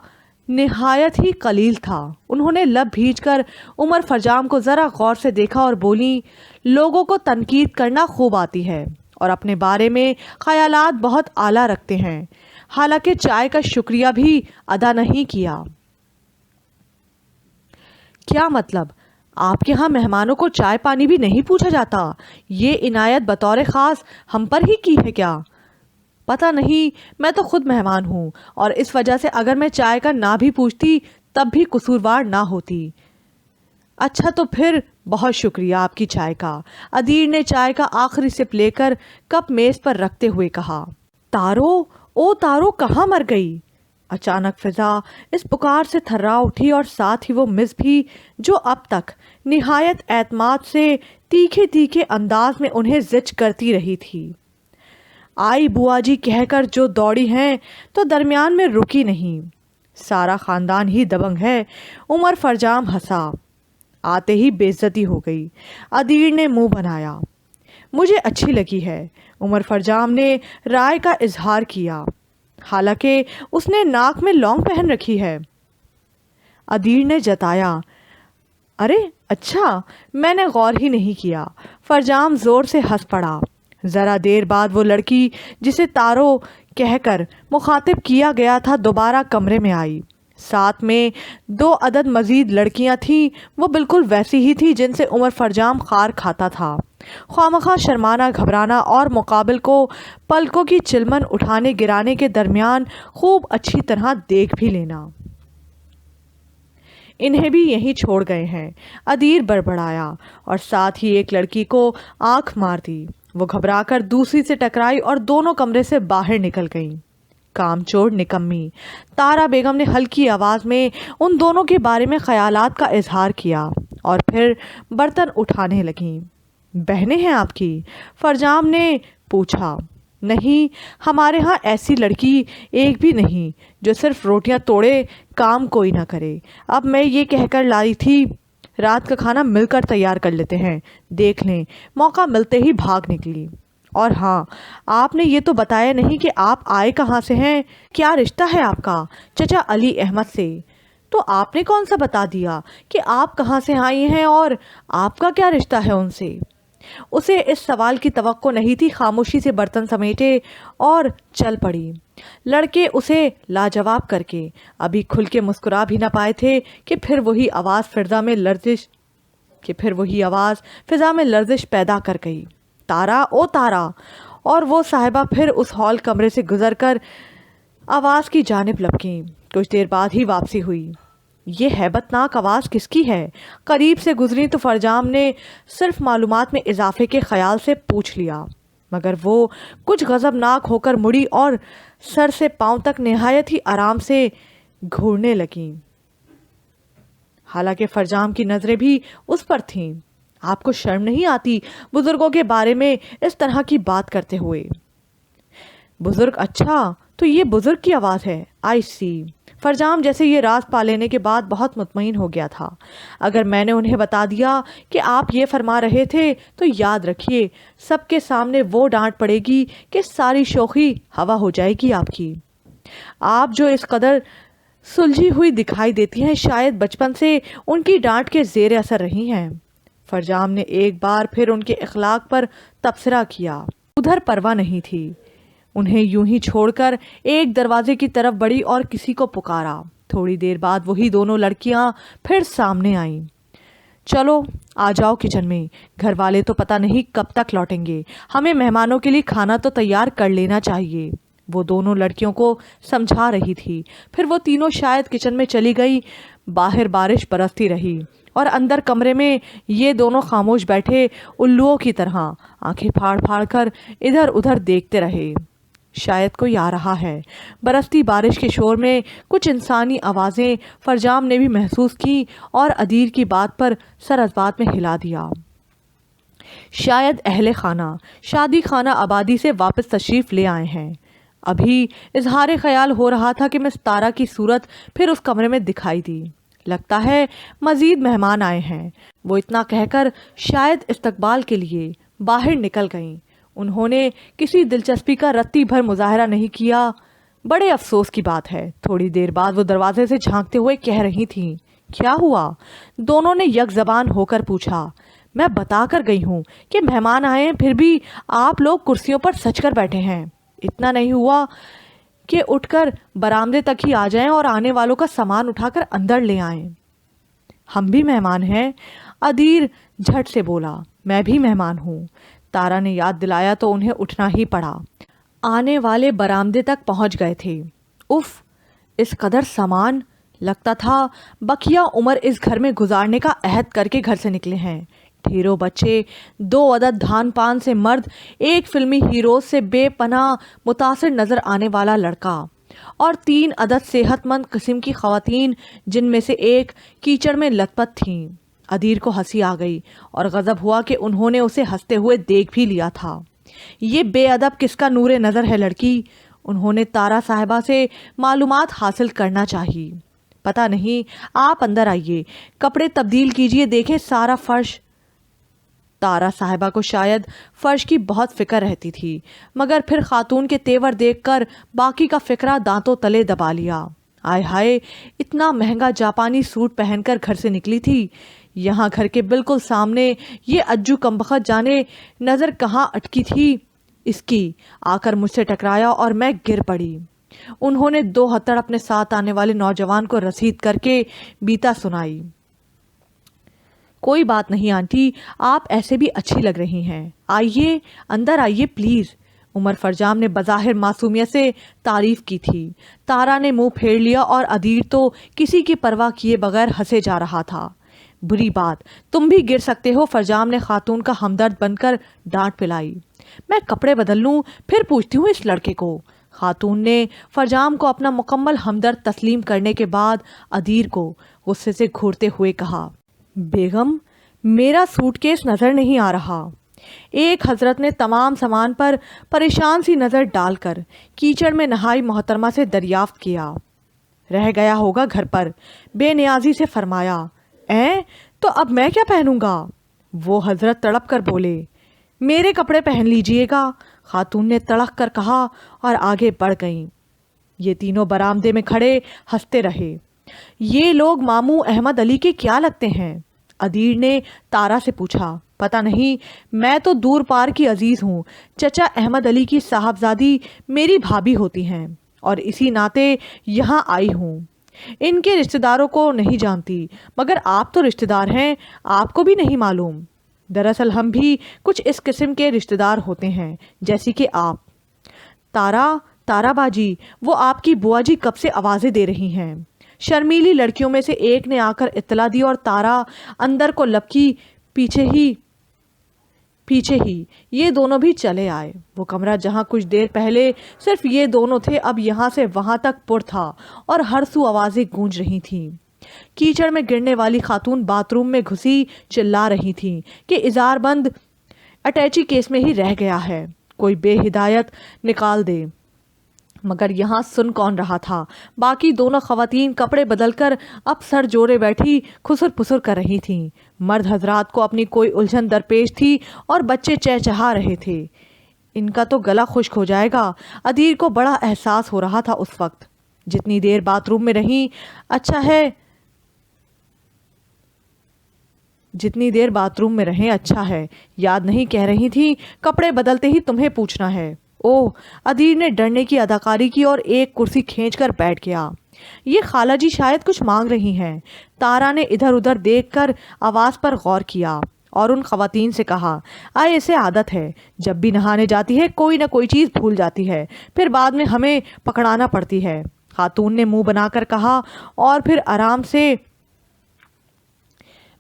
نہایت ہی قلیل تھا۔ انہوں نے لب بھیج کر عمر فرجام کو ذرا غور سے دیکھا اور بولی، لوگوں کو تنقید کرنا خوب آتی ہے اور اپنے بارے میں خیالات بہت اعلیٰ رکھتے ہیں، حالانکہ چائے کا شکریہ بھی ادا نہیں کیا۔ کیا مطلب؟ آپ کے ہاں مہمانوں کو چائے پانی بھی نہیں پوچھا جاتا؟ یہ عنایت بطور خاص ہم پر ہی کی ہے کیا؟ پتہ نہیں، میں تو خود مہمان ہوں اور اس وجہ سے اگر میں چائے کا نہ بھی پوچھتی تب بھی قصوروار نہ ہوتی۔ اچھا تو پھر بہت شکریہ آپ کی چائے کا۔ ادیر نے چائے کا آخری سپ لے کر کپ میز پر رکھتے ہوئے کہا۔ تارو، او تارو کہاں مر گئی؟ اچانک فضا اس پکار سے تھرا اٹھی اور ساتھ ہی وہ مس بھی جو اب تک نہایت اعتماد سے تیکھے تیکھے انداز میں انہیں زچ کرتی رہی تھی۔ آئی بوا جی کہہ کر جو دوڑی ہیں تو درمیان میں رکی نہیں، سارا خاندان ہی دبنگ ہے۔ عمر فرجام ہنسا۔ آتے ہی بے عزتی ہو گئی۔ ادیر نے منہ بنایا۔ مجھے اچھی لگی ہے، عمر فرجام نے رائے کا اظہار کیا، حالانکہ اس نے ناک میں لونگ پہن رکھی ہے۔ ادیر نے جتایا، ارے اچھا، میں نے غور ہی نہیں کیا۔ فرجام زور سے ہنس پڑا۔ ذرا دیر بعد وہ لڑکی جسے تارو کہہ کر مخاطب کیا گیا تھا دوبارہ کمرے میں آئی۔ ساتھ میں 2 عدد مزید لڑکیاں تھیں، وہ بالکل ویسی ہی تھی جن سے عمر فرجام خار کھاتا تھا، خوامخواہ شرمانا گھبرانا اور مقابل کو پلکوں کی چلمن اٹھانے گرانے کے درمیان خوب اچھی طرح دیکھ بھی لینا۔ انہیں بھی یہیں چھوڑ گئے ہیں، ادیر بڑبڑایا اور ساتھ ہی ایک لڑکی کو آنکھ مار دی۔ وہ گھبرا کر دوسری سے ٹکرائی اور دونوں کمرے سے باہر نکل گئیں۔ کام چور نکمی، تارا بیگم نے ہلکی آواز میں ان دونوں کے بارے میں خیالات کا اظہار کیا اور پھر برتن اٹھانے لگیں۔ بہنیں ہیں آپ کی؟ فرجام نے پوچھا۔ نہیں، ہمارے ہاں ایسی لڑکی ایک بھی نہیں جو صرف روٹیاں توڑے، کام کوئی نہ کرے۔ اب میں یہ کہہ کر لائی تھی، رات کا کھانا مل کر تیار کر لیتے ہیں، دیکھ لیں۔ موقع ملتے ہی بھاگ نکلی۔ اور ہاں، آپ نے یہ تو بتایا نہیں کہ آپ آئے کہاں سے ہیں، کیا رشتہ ہے آپ کا چچا علی احمد سے؟ تو آپ نے کون سا بتا دیا کہ آپ کہاں سے آئی ہیں اور آپ کا کیا رشتہ ہے ان سے؟ اسے اس سوال کی توقع نہیں تھی، خاموشی سے برتن سمیٹے اور چل پڑی۔ لڑکے اسے لاجواب کر کے ابھی کھل کے مسکرا بھی نہ پائے تھے کہ پھر وہی آواز فضا میں لرزش پیدا کر گئی، تارا او تارا! اور وہ صاحبہ پھر اس ہال کمرے سے گزر کر آواز کی جانب لپکیں۔ کچھ دیر بعد ہی واپسی ہوئی۔ یہ ہیبت ناک آواز کس کی ہے؟ قریب سے گزری تو فرجام نے صرف معلومات میں اضافے کے خیال سے پوچھ لیا، مگر وہ کچھ غضبناک ہو کر مڑی اور سر سے پاؤں تک نہایت ہی آرام سے گھورنے لگیں، حالانکہ فرجام کی نظریں بھی اس پر تھیں۔ آپ کو شرم نہیں آتی بزرگوں کے بارے میں اس طرح کی بات کرتے ہوئے؟ بزرگ؟ اچھا، تو یہ بزرگ کی آواز ہے۔ آئی سی۔ فرجام جیسے یہ راز پا لینے کے بعد بہت مطمئن ہو گیا تھا۔ اگر میں نے انہیں بتا دیا کہ آپ یہ فرما رہے تھے تو یاد رکھیے سب کے سامنے وہ ڈانٹ پڑے گی کہ ساری شوخی ہوا ہو جائے گی آپ کی۔ آپ جو اس قدر سلجھی ہوئی دکھائی دیتی ہیں، شاید بچپن سے ان کی ڈانٹ کے زیر اثر رہی ہیں۔ فرجام نے ایک بار پھر ان کے اخلاق پر تبصرہ کیا۔ ادھر پرواہ نہیں تھی، انہیں یوں ہی چھوڑ کر ایک دروازے کی طرف بڑھی اور کسی کو پکارا۔ تھوڑی دیر بعد وہی دونوں لڑکیاں پھر سامنے آئیں۔ چلو آ جاؤ کچن میں، گھر والے تو پتہ نہیں کب تک لوٹیں گے، ہمیں مہمانوں کے لیے کھانا تو تیار کر لینا چاہیے۔ وہ دونوں لڑکیوں کو سمجھا رہی تھی، پھر وہ تینوں شاید کچن میں چلی گئی۔ باہر بارش برستی رہی اور اندر کمرے میں یہ دونوں خاموش بیٹھے الوؤں کی طرح آنکھیں پھاڑ پھاڑ کر ادھر ادھر دیکھتے رہے۔ شاید کوئی آ رہا ہے۔ برستی بارش کے شور میں کچھ انسانی آوازیں فرجام نے بھی محسوس کی اور ادیر کی بات پر سر از بات میں ہلا دیا۔ شاید اہل خانہ شادی خانہ آبادی سے واپس تشریف لے آئے ہیں۔ ابھی اظہار خیال ہو رہا تھا کہ مس تارا کی صورت پھر اس کمرے میں دکھائی دی۔ لگتا ہے مزید مہمان آئے ہیں، وہ اتنا کہہ کر شاید استقبال کے لیے باہر نکل گئیں۔ انہوں نے کسی دلچسپی کا رتی بھر مظاہرہ نہیں کیا۔ بڑے افسوس کی بات ہے۔ تھوڑی دیر بعد وہ دروازے سے جھانکتے ہوئے کہہ رہی تھیں، کیا ہوا؟ دونوں نے یک زبان ہو کر پوچھا۔ میں بتا کر گئی ہوں کہ مہمان آئے ہیں، پھر بھی آپ لوگ کرسیوں پر سج کر بیٹھے ہیں۔ اتنا نہیں ہوا کہ اٹھ کر برآمدے تک ہی آ جائیں اور آنے والوں کا سامان اٹھا کر اندر لے آئیں۔ ہم بھی مہمان ہیں، ادیر جھٹ سے بولا۔ میں بھی مہمان ہوں، تارا نے یاد دلایا تو انہیں اٹھنا ہی پڑا۔ آنے والے برآمدے تک پہنچ گئے تھے۔ اف، اس قدر سامان! لگتا تھا بقیہ عمر اس گھر میں گزارنے کا عہد کر کے گھر سے نکلے ہیں۔ ڈھیروں بچے، 2 عدد دھان پان سے مرد، ایک فلمی ہیروز سے بے پناہ متاثر نظر آنے والا لڑکا اور 3 عدد صحت مند قسم کی خواتین، جن میں سے ایک کیچڑ میں لت پت تھیں۔ ادیر کو ہنسی آ گئی اور غضب ہوا کہ انہوں نے اسے ہنستے ہوئے دیکھ بھی لیا تھا۔ یہ بے ادب کس کا نور نظر ہے لڑکی؟ انہوں نے تارا صاحبہ سے معلومات حاصل کرنا چاہیے۔ پتہ نہیں، آپ اندر آئیے، کپڑے تبدیل کیجئے، دیکھیں سارا فرش۔ تارا صاحبہ کو شاید فرش کی بہت فکر رہتی تھی، مگر پھر خاتون کے تیور دیکھ کر باقی کا فکرہ دانتوں تلے دبا لیا۔ آئے ہائے، اتنا مہنگا جاپانی سوٹ پہن کر گھر سے نکلی تھی، یہاں گھر کے بالکل سامنے یہ اجو کمبخت جانے نظر کہاں اٹکی تھی اس کی، آ کر مجھ سے ٹکرایا اور میں گر پڑی۔ انہوں نے 2 ہتھڑ اپنے ساتھ آنے والے نوجوان کو رسید کر کے بیتا سنائی۔ کوئی بات نہیں آنٹی، آپ ایسے بھی اچھی لگ رہی ہیں، آئیے اندر آئیے پلیز، عمر فرجام نے بظاہر معصومیت سے تعریف کی تھی۔ تارا نے منہ پھیر لیا اور ادیر تو کسی کی پرواہ کیے بغیر ہنسے جا رہا تھا۔ بری بات، تم بھی گر سکتے ہو، فرجام نے خاتون کا ہمدرد بن کر ڈانٹ پلائی۔ میں کپڑے بدل لوں پھر پوچھتی ہوں اس لڑکے کو۔ خاتون نے فرجام کو اپنا مکمل ہمدرد تسلیم کرنے کے بعد ادیر کو غصے سے گھورتے ہوئے کہا، بیگم میرا سوٹ کیس نظر نہیں آ رہا۔ ایک حضرت نے تمام سامان پر پریشان سی نظر ڈال کر کیچڑ میں نہائی محترمہ سے دریافت کیا۔ رہ گیا ہوگا گھر پر، بے نیازی سے فرمایا۔ تو اب میں کیا پہنوں گا؟ وہ حضرت تڑپ کر بولے۔ میرے کپڑے پہن لیجئے گا، خاتون نے تڑک کر کہا اور آگے بڑھ گئیں۔ یہ تینوں برآمدے میں کھڑے ہنستے رہے۔ یہ لوگ ماموں احمد علی کے کیا لگتے ہیں؟ ادیر نے تارا سے پوچھا۔ پتہ نہیں، میں تو دور پار کی عزیز ہوں، چچا احمد علی کی صاحبزادی میری بھابھی ہوتی ہیں اور اسی ناطے یہاں آئی ہوں۔ ان کے رشتہ داروں کو نہیں جانتی، مگر آپ تو رشتہ دار ہیں، آپ کو بھی نہیں معلوم؟ دراصل ہم بھی کچھ اس قسم کے رشتہ دار ہوتے ہیں جیسی کہ آپ۔ تارا باجی، وہ آپ کی بوا جی کب سے آوازیں دے رہی ہیں۔ شرمیلی لڑکیوں میں سے ایک نے آ کر اطلاع دی اور تارا اندر کو لپکی پیچھے ہی یہ دونوں بھی چلے آئے۔ وہ کمرہ جہاں کچھ دیر پہلے صرف یہ دونوں تھے، اب یہاں سے وہاں تک پر تھا اور ہر سو آوازیں گونج رہی تھیں۔ کیچڑ میں گرنے والی خاتون باتھ روم میں گھسی چلا رہی تھی کہ اظہار بند اٹیچی کیس میں ہی رہ گیا ہے، کوئی بے ہدایت نکال دے۔ مگر یہاں سن کون رہا تھا؟ باقی دونوں خواتین کپڑے بدل کر اب سر جوڑے بیٹھی خسر پسر کر رہی تھیں۔ مرد حضرات کو اپنی کوئی الجھن درپیش تھی اور بچے چہچہا رہے تھے۔ ان کا تو گلا خشک ہو جائے گا۔ ادیر کو بڑا احساس ہو رہا تھا اس وقت۔ جتنی دیر باتھ روم میں رہیں اچھا ہے، یاد نہیں کہہ رہی تھی کپڑے بدلتے ہی تمہیں پوچھنا ہے۔ اوہ، ادیر نے ڈرنے کی اداکاری کی اور ایک کرسی کھینچ کر بیٹھ گیا۔ یہ خالہ جی شاید کچھ مانگ رہی ہیں۔ تارا نے ادھر ادھر دیکھ کر آواز پر غور کیا اور ان خواتین سے کہا، اسے عادت ہے، جب بھی نہانے جاتی ہے کوئی نہ کوئی چیز بھول جاتی ہے، پھر بعد میں ہمیں پکڑانا پڑتی ہے۔ خاتون نے منہ بنا کر کہا اور پھر آرام سے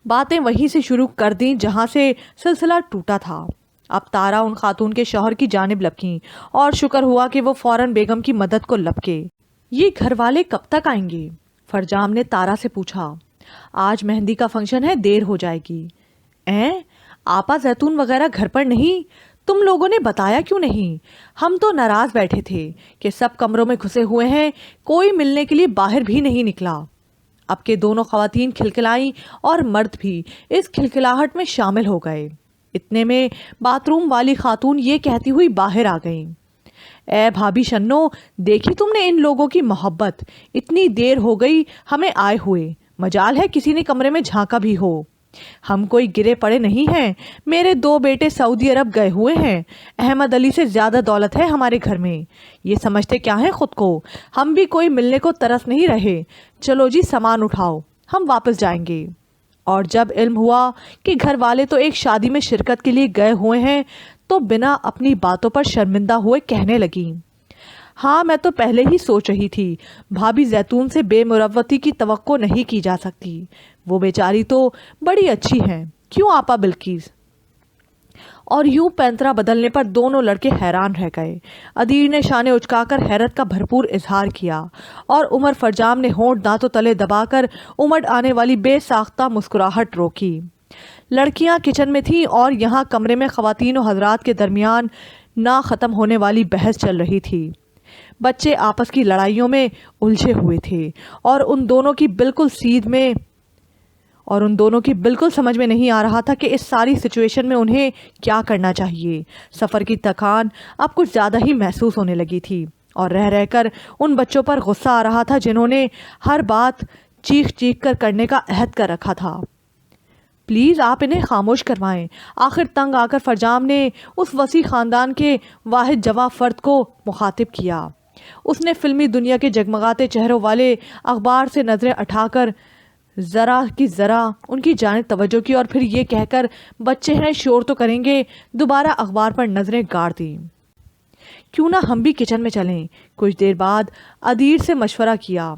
باتیں وہیں سے شروع کر دیں جہاں سے سلسلہ ٹوٹا تھا۔ اب تارا ان خاتون کے شوہر کی جانب لپکیں اور شکر ہوا کہ وہ فوراً بیگم کی مدد کو لپکے۔ یہ گھر والے کب تک آئیں گے؟ فرجام نے تارا سے پوچھا۔ آج مہندی کا فنکشن ہے، دیر ہو جائے گی۔ آپا زیتون وغیرہ گھر پر نہیں؟ تم لوگوں نے بتایا کیوں نہیں؟ ہم تو ناراض بیٹھے تھے کہ سب کمروں میں گھسے ہوئے ہیں، کوئی ملنے کے لیے باہر بھی نہیں نکلا۔ اب کے دونوں خواتین کھلکھلائیں اور مرد بھی اس کھلکھلاہٹ میں شامل ہو گئے۔ اتنے میں باتھ روم والی خاتون یہ کہتی ہوئی باہر آ گئیں، اے بھابھی شنو، دیکھی تم نے ان لوگوں کی محبت، اتنی دیر ہو گئی ہمیں آئے ہوئے، مجال ہے کسی نے کمرے میں جھانکا بھی ہو۔ ہم کوئی گرے پڑے نہیں ہیں، میرے 2 بیٹے سعودی عرب گئے ہوئے ہیں، احمد علی سے زیادہ دولت ہے ہمارے گھر میں، یہ سمجھتے کیا ہیں خود کو؟ ہم بھی کوئی ملنے کو ترس نہیں رہے، چلو جی سامان اٹھاؤ، ہم واپس جائیں گے۔ اور جب علم ہوا کہ گھر والے تو ایک شادی میں شرکت کے لیے گئے ہوئے ہیں تو بنا اپنی باتوں پر شرمندہ ہوئے کہنے لگیں، ہاں میں تو پہلے ہی سوچ رہی تھی، بھابھی زیتون سے بے مروتی کی توقع نہیں کی جا سکتی، وہ بیچاری تو بڑی اچھی ہیں، کیوں آپا بلکیز؟ اور یوں پینترا بدلنے پر دونوں لڑکے حیران رہ گئے۔ ادیر نے شانے اچکا کر حیرت کا بھرپور اظہار کیا اور عمر فرجام نے ہونٹ دانتوں تلے دبا کر امڑ آنے والی بے ساختہ مسکراہٹ روکی۔ لڑکیاں کچن میں تھیں اور یہاں کمرے میں خواتین و حضرات کے درمیان نہ ختم ہونے والی بحث چل رہی تھی۔ بچے آپس کی لڑائیوں میں الجھے ہوئے تھے اور ان دونوں کی بالکل سمجھ میں نہیں آ رہا تھا کہ اس ساری سچویشن میں انہیں کیا کرنا چاہیے۔ سفر کی تھکان اب کچھ زیادہ ہی محسوس ہونے لگی تھی اور رہ رہ کر ان بچوں پر غصہ آ رہا تھا جنہوں نے ہر بات چیخ چیخ کر کرنے کا عہد کر رکھا تھا۔ پلیز آپ انہیں خاموش کروائیں۔ آخر تنگ آ کر فرجام نے اس وسیع خاندان کے واحد جوان فرد کو مخاطب کیا۔ اس نے فلمی دنیا کے جگمگاتے چہروں والے اخبار سے نظریں اٹھا کر ذرا کی ذرا ان کی جانب توجہ کی اور پھر یہ کہہ کر بچے ہیں شور تو کریں گے، دوبارہ اخبار پر نظریں گاڑ دیں۔ کیوں نہ ہم بھی کچن میں چلیں؟ کچھ دیر بعد ادیر سے مشورہ کیا۔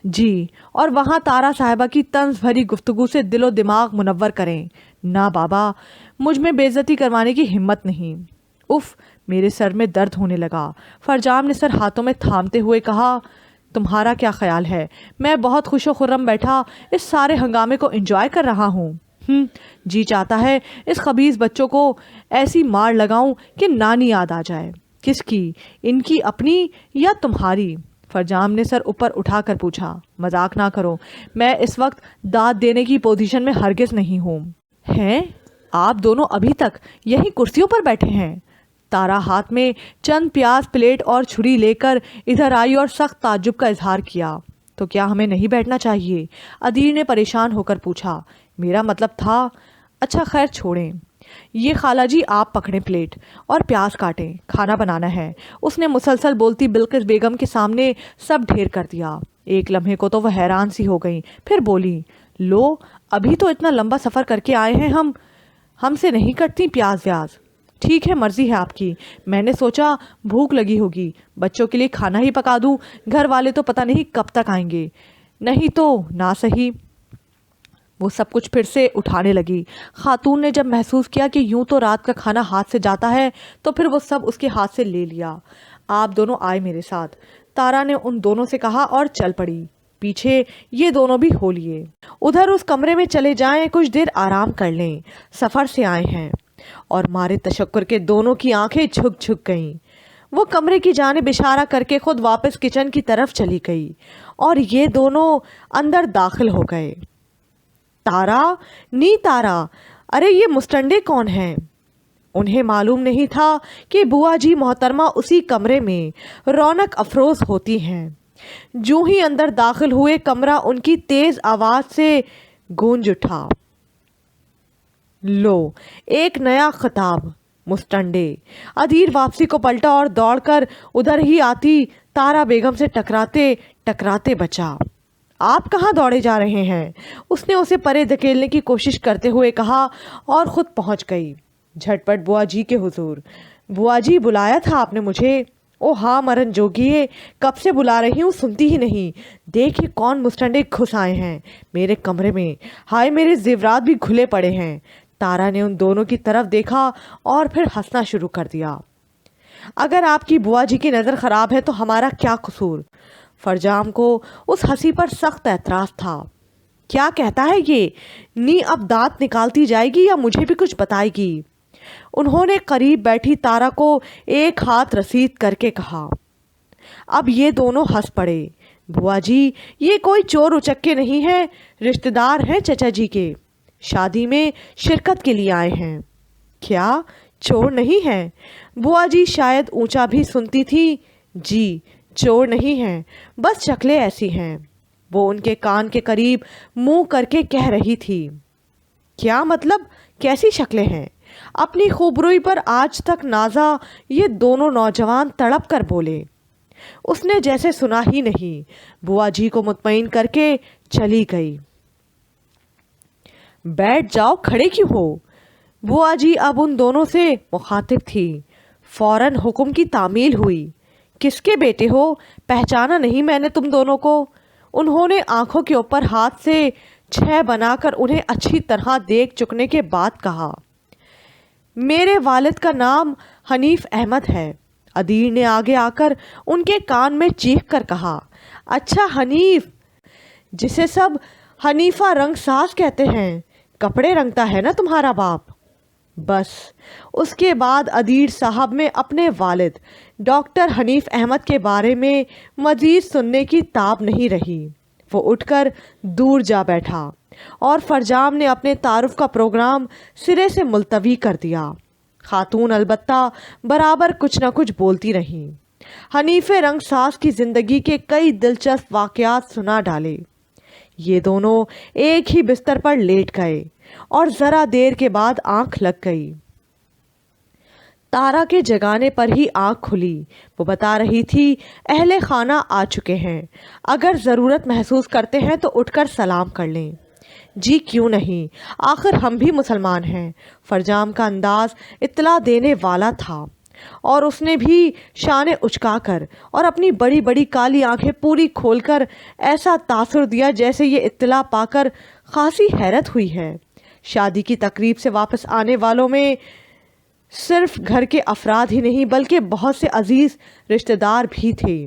جی، اور وہاں تارا صاحبہ کی طنز بھری گفتگو سے دل و دماغ منور کریں۔ نہ بابا، مجھ میں بے عزتی کروانے کی ہمت نہیں۔ اف، میرے سر میں درد ہونے لگا۔ فرجام نے سر ہاتھوں میں تھامتے ہوئے کہا، تمہارا کیا خیال ہے؟ میں بہت خوش و خرم بیٹھا اس سارے ہنگامے کو انجوائے کر رہا ہوں۔ جی چاہتا ہے اس خبیث بچوں کو ایسی مار لگاؤں کہ نانی یاد آ جائے۔ کس کی؟ ان کی اپنی یا تمہاری؟ فرجام نے سر اوپر اٹھا کر پوچھا۔ مذاق نہ کرو، میں اس وقت داد دینے کی پوزیشن میں ہرگز نہیں ہوں۔ ہیں؟ آپ دونوں ابھی تک یہی کرسیوں پر بیٹھے ہیں؟ تارا ہاتھ میں چند پیاز پلیٹ اور چھری لے کر ادھر آئی اور سخت تعجب کا اظہار کیا۔ تو کیا ہمیں نہیں بیٹھنا چاہیے؟ ادیر نے پریشان ہو کر پوچھا۔ میرا مطلب تھا… اچھا خیر چھوڑیں، یہ خالہ جی آپ پکڑیں پلیٹ اور پیاز کاٹیں، کھانا بنانا ہے۔ اس نے مسلسل بولتی بلقیس بیگم کے سامنے سب ڈھیر کر دیا۔ ایک لمحے کو تو وہ حیران سی ہو گئیں، پھر بولی، لو ابھی تو اتنا لمبا سفر کر کے آئے ہیں ہم سے نہیں کٹتی پیاز ویاز۔ ٹھیک ہے، مرضی ہے آپ کی، میں نے سوچا بھوک لگی ہوگی، بچوں کے لیے کھانا ہی پکا دوں، گھر والے تو پتہ نہیں کب تک آئیں گے، نہیں تو نہ صحیح۔ وہ سب کچھ پھر سے اٹھانے لگی۔ خاتون نے جب محسوس کیا کہ یوں تو رات کا کھانا ہاتھ سے جاتا ہے تو پھر وہ سب اس کے ہاتھ سے لے لیا۔ آپ دونوں آئے میرے ساتھ، تارا نے ان دونوں سے کہا اور چل پڑی۔ پیچھے یہ دونوں بھی ہو لیے۔ ادھر اس کمرے میں چلے جائیں، کچھ دیر آرام کر لیں، سفر سے آئے ہیں۔ اور مارے تشکر کے دونوں کی آنکھیں جھک جھک گئیں۔ وہ کمرے کی جانب اشارہ کر کے خود واپس کچن کی طرف چلی گئی اور یہ دونوں اندر داخل ہو گئے۔ تارا، نی تارا، ارے یہ مستنڈے کون ہیں؟ انہیں معلوم نہیں تھا کہ بوا جی محترمہ اسی کمرے میں رونق افروز ہوتی ہیں۔ جو ہی اندر داخل ہوئے کمرہ ان کی تیز آواز سے گونج اٹھا۔ لو، ایک نیا خطاب، مستنڈے۔ ادیر واپسی کو پلٹا اور دوڑ کر ادھر ہی آتی تارا بیگم سے ٹکراتے ٹکراتے بچا۔ آپ کہاں دوڑے جا رہے ہیں؟ اس نے اسے پرے دھکیلنے کی کوشش کرتے ہوئے کہا اور خود پہنچ گئی جھٹ پٹ بوا جی کے حضور۔ بوا جی بلایا تھا آپ نے مجھے؟ او ہاں مرن جوگیے، کب سے بلا رہی ہوں، سنتی ہی نہیں۔ دیکھیں کون مستنڈے گھس آئے ہیں میرے کمرے میں، ہائے میرے زیورات بھی کھلے پڑے ہیں۔ تارا نے ان دونوں کی طرف دیکھا اور پھر ہنسنا شروع کر دیا۔ اگر آپ کی بوا جی کی نظر خراب ہے تو ہمارا کیا قصور؟ فرجام کو اس ہنسی پر سخت اعتراض تھا۔ کیا کہتا ہے یہ؟ نی اب دانت نکالتی جائے گی یا مجھے بھی کچھ بتائے گی؟ انہوں نے قریب بیٹھی تارا کو ایک ہاتھ رسید کر کے کہا۔ اب یہ دونوں ہنس پڑے۔ بوا جی یہ کوئی چور اچکے نہیں ہیں، رشتہ دار ہیں چچا جی کے، شادی میں شرکت کے لیے آئے ہیں۔ کیا چور نہیں ہیں؟ بوا جی شاید اونچا بھی سنتی تھی۔ جی چور نہیں ہیں، بس شکلیں ایسی ہیں۔ وہ ان کے کان کے قریب منہ کر کے کہہ رہی تھی۔ کیا مطلب؟ کیسی شکلیں ہیں؟ اپنی خوبروئی پر آج تک نازا یہ دونوں نوجوان تڑپ کر بولے۔ اس نے جیسے سنا ہی نہیں، بوا جی کو مطمئن کر کے چلی گئی۔ بیٹھ جاؤ، کھڑے کیوں ہو؟ بوا جی اب ان دونوں سے مخاطب تھی۔ فوراً حکم کی تعمیل ہوئی۔ کس کے بیٹے ہو؟ پہچانا نہیں میں نے تم دونوں کو۔ انہوں نے آنکھوں کے اوپر ہاتھ سے 6 بنا کر انہیں اچھی طرح دیکھ چکنے کے بعد کہا۔ میرے والد کا نام حنیف احمد ہے۔ ادیر نے آگے آ کر ان کے کان میں چیخ کر کہا۔ اچھا حنیف، جسے سب حنیفہ رنگ ساز کہتے ہیں، کپڑے رنگتا ہے نا تمہارا باپ؟ بس اس کے بعد ادیر صاحب میں اپنے والد ڈاکٹر حنیف احمد کے بارے میں مزید سننے کی تاب نہیں رہی۔ وہ اٹھ کر دور جا بیٹھا اور فرجام نے اپنے تعارف کا پروگرام سرے سے ملتوی کر دیا۔ خاتون البتہ برابر کچھ نہ کچھ بولتی رہیں۔ حنیف رنگ ساز کی زندگی کے کئی دلچسپ واقعات سنا ڈالے۔ یہ دونوں ایک ہی بستر پر لیٹ گئے اور ذرا دیر کے بعد آنکھ لگ گئی۔ تارا کے جگانے پر ہی آنکھ کھلی۔ وہ بتا رہی تھی اہل خانہ آ چکے ہیں، اگر ضرورت محسوس کرتے ہیں تو اٹھ کر سلام کر لیں۔ جی کیوں نہیں، آخر ہم بھی مسلمان ہیں۔ فرجام کا انداز اطلاع دینے والا تھا اور اس نے بھی شانے اچکا کر اور اپنی بڑی بڑی کالی آنکھیں پوری کھول کر ایسا تاثر دیا جیسے یہ اطلاع پا کر خاصی حیرت ہوئی ہے۔ شادی کی تقریب سے واپس آنے والوں میں صرف گھر کے افراد ہی نہیں بلکہ بہت سے عزیز رشتہ دار بھی تھے۔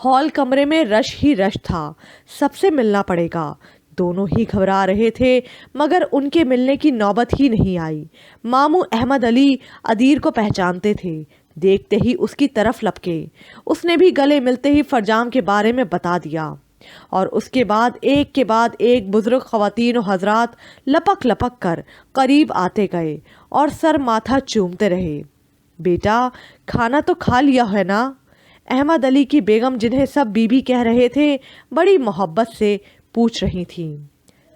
ہال کمرے میں رش ہی رش تھا، سب سے ملنا پڑے گا۔ دونوں ہی گھبرا رہے تھے مگر ان کے ملنے کی نوبت ہی نہیں آئی۔ ماموں احمد علی ادیر کو پہچانتے تھے، دیکھتے ہی اس کی طرف لپکے۔ اس نے بھی گلے ملتے ہی فرجام کے بارے میں بتا دیا، اور اس کے بعد ایک بزرگ خواتین و حضرات لپک لپک کر قریب آتے گئے اور سر ماتھا چومتے رہے۔ بیٹا، کھانا تو کھا لیا ہے نا؟ احمد علی کی بیگم، جنہیں سب بی بی کہہ رہے تھے، بڑی محبت سے پوچھ رہی تھیں۔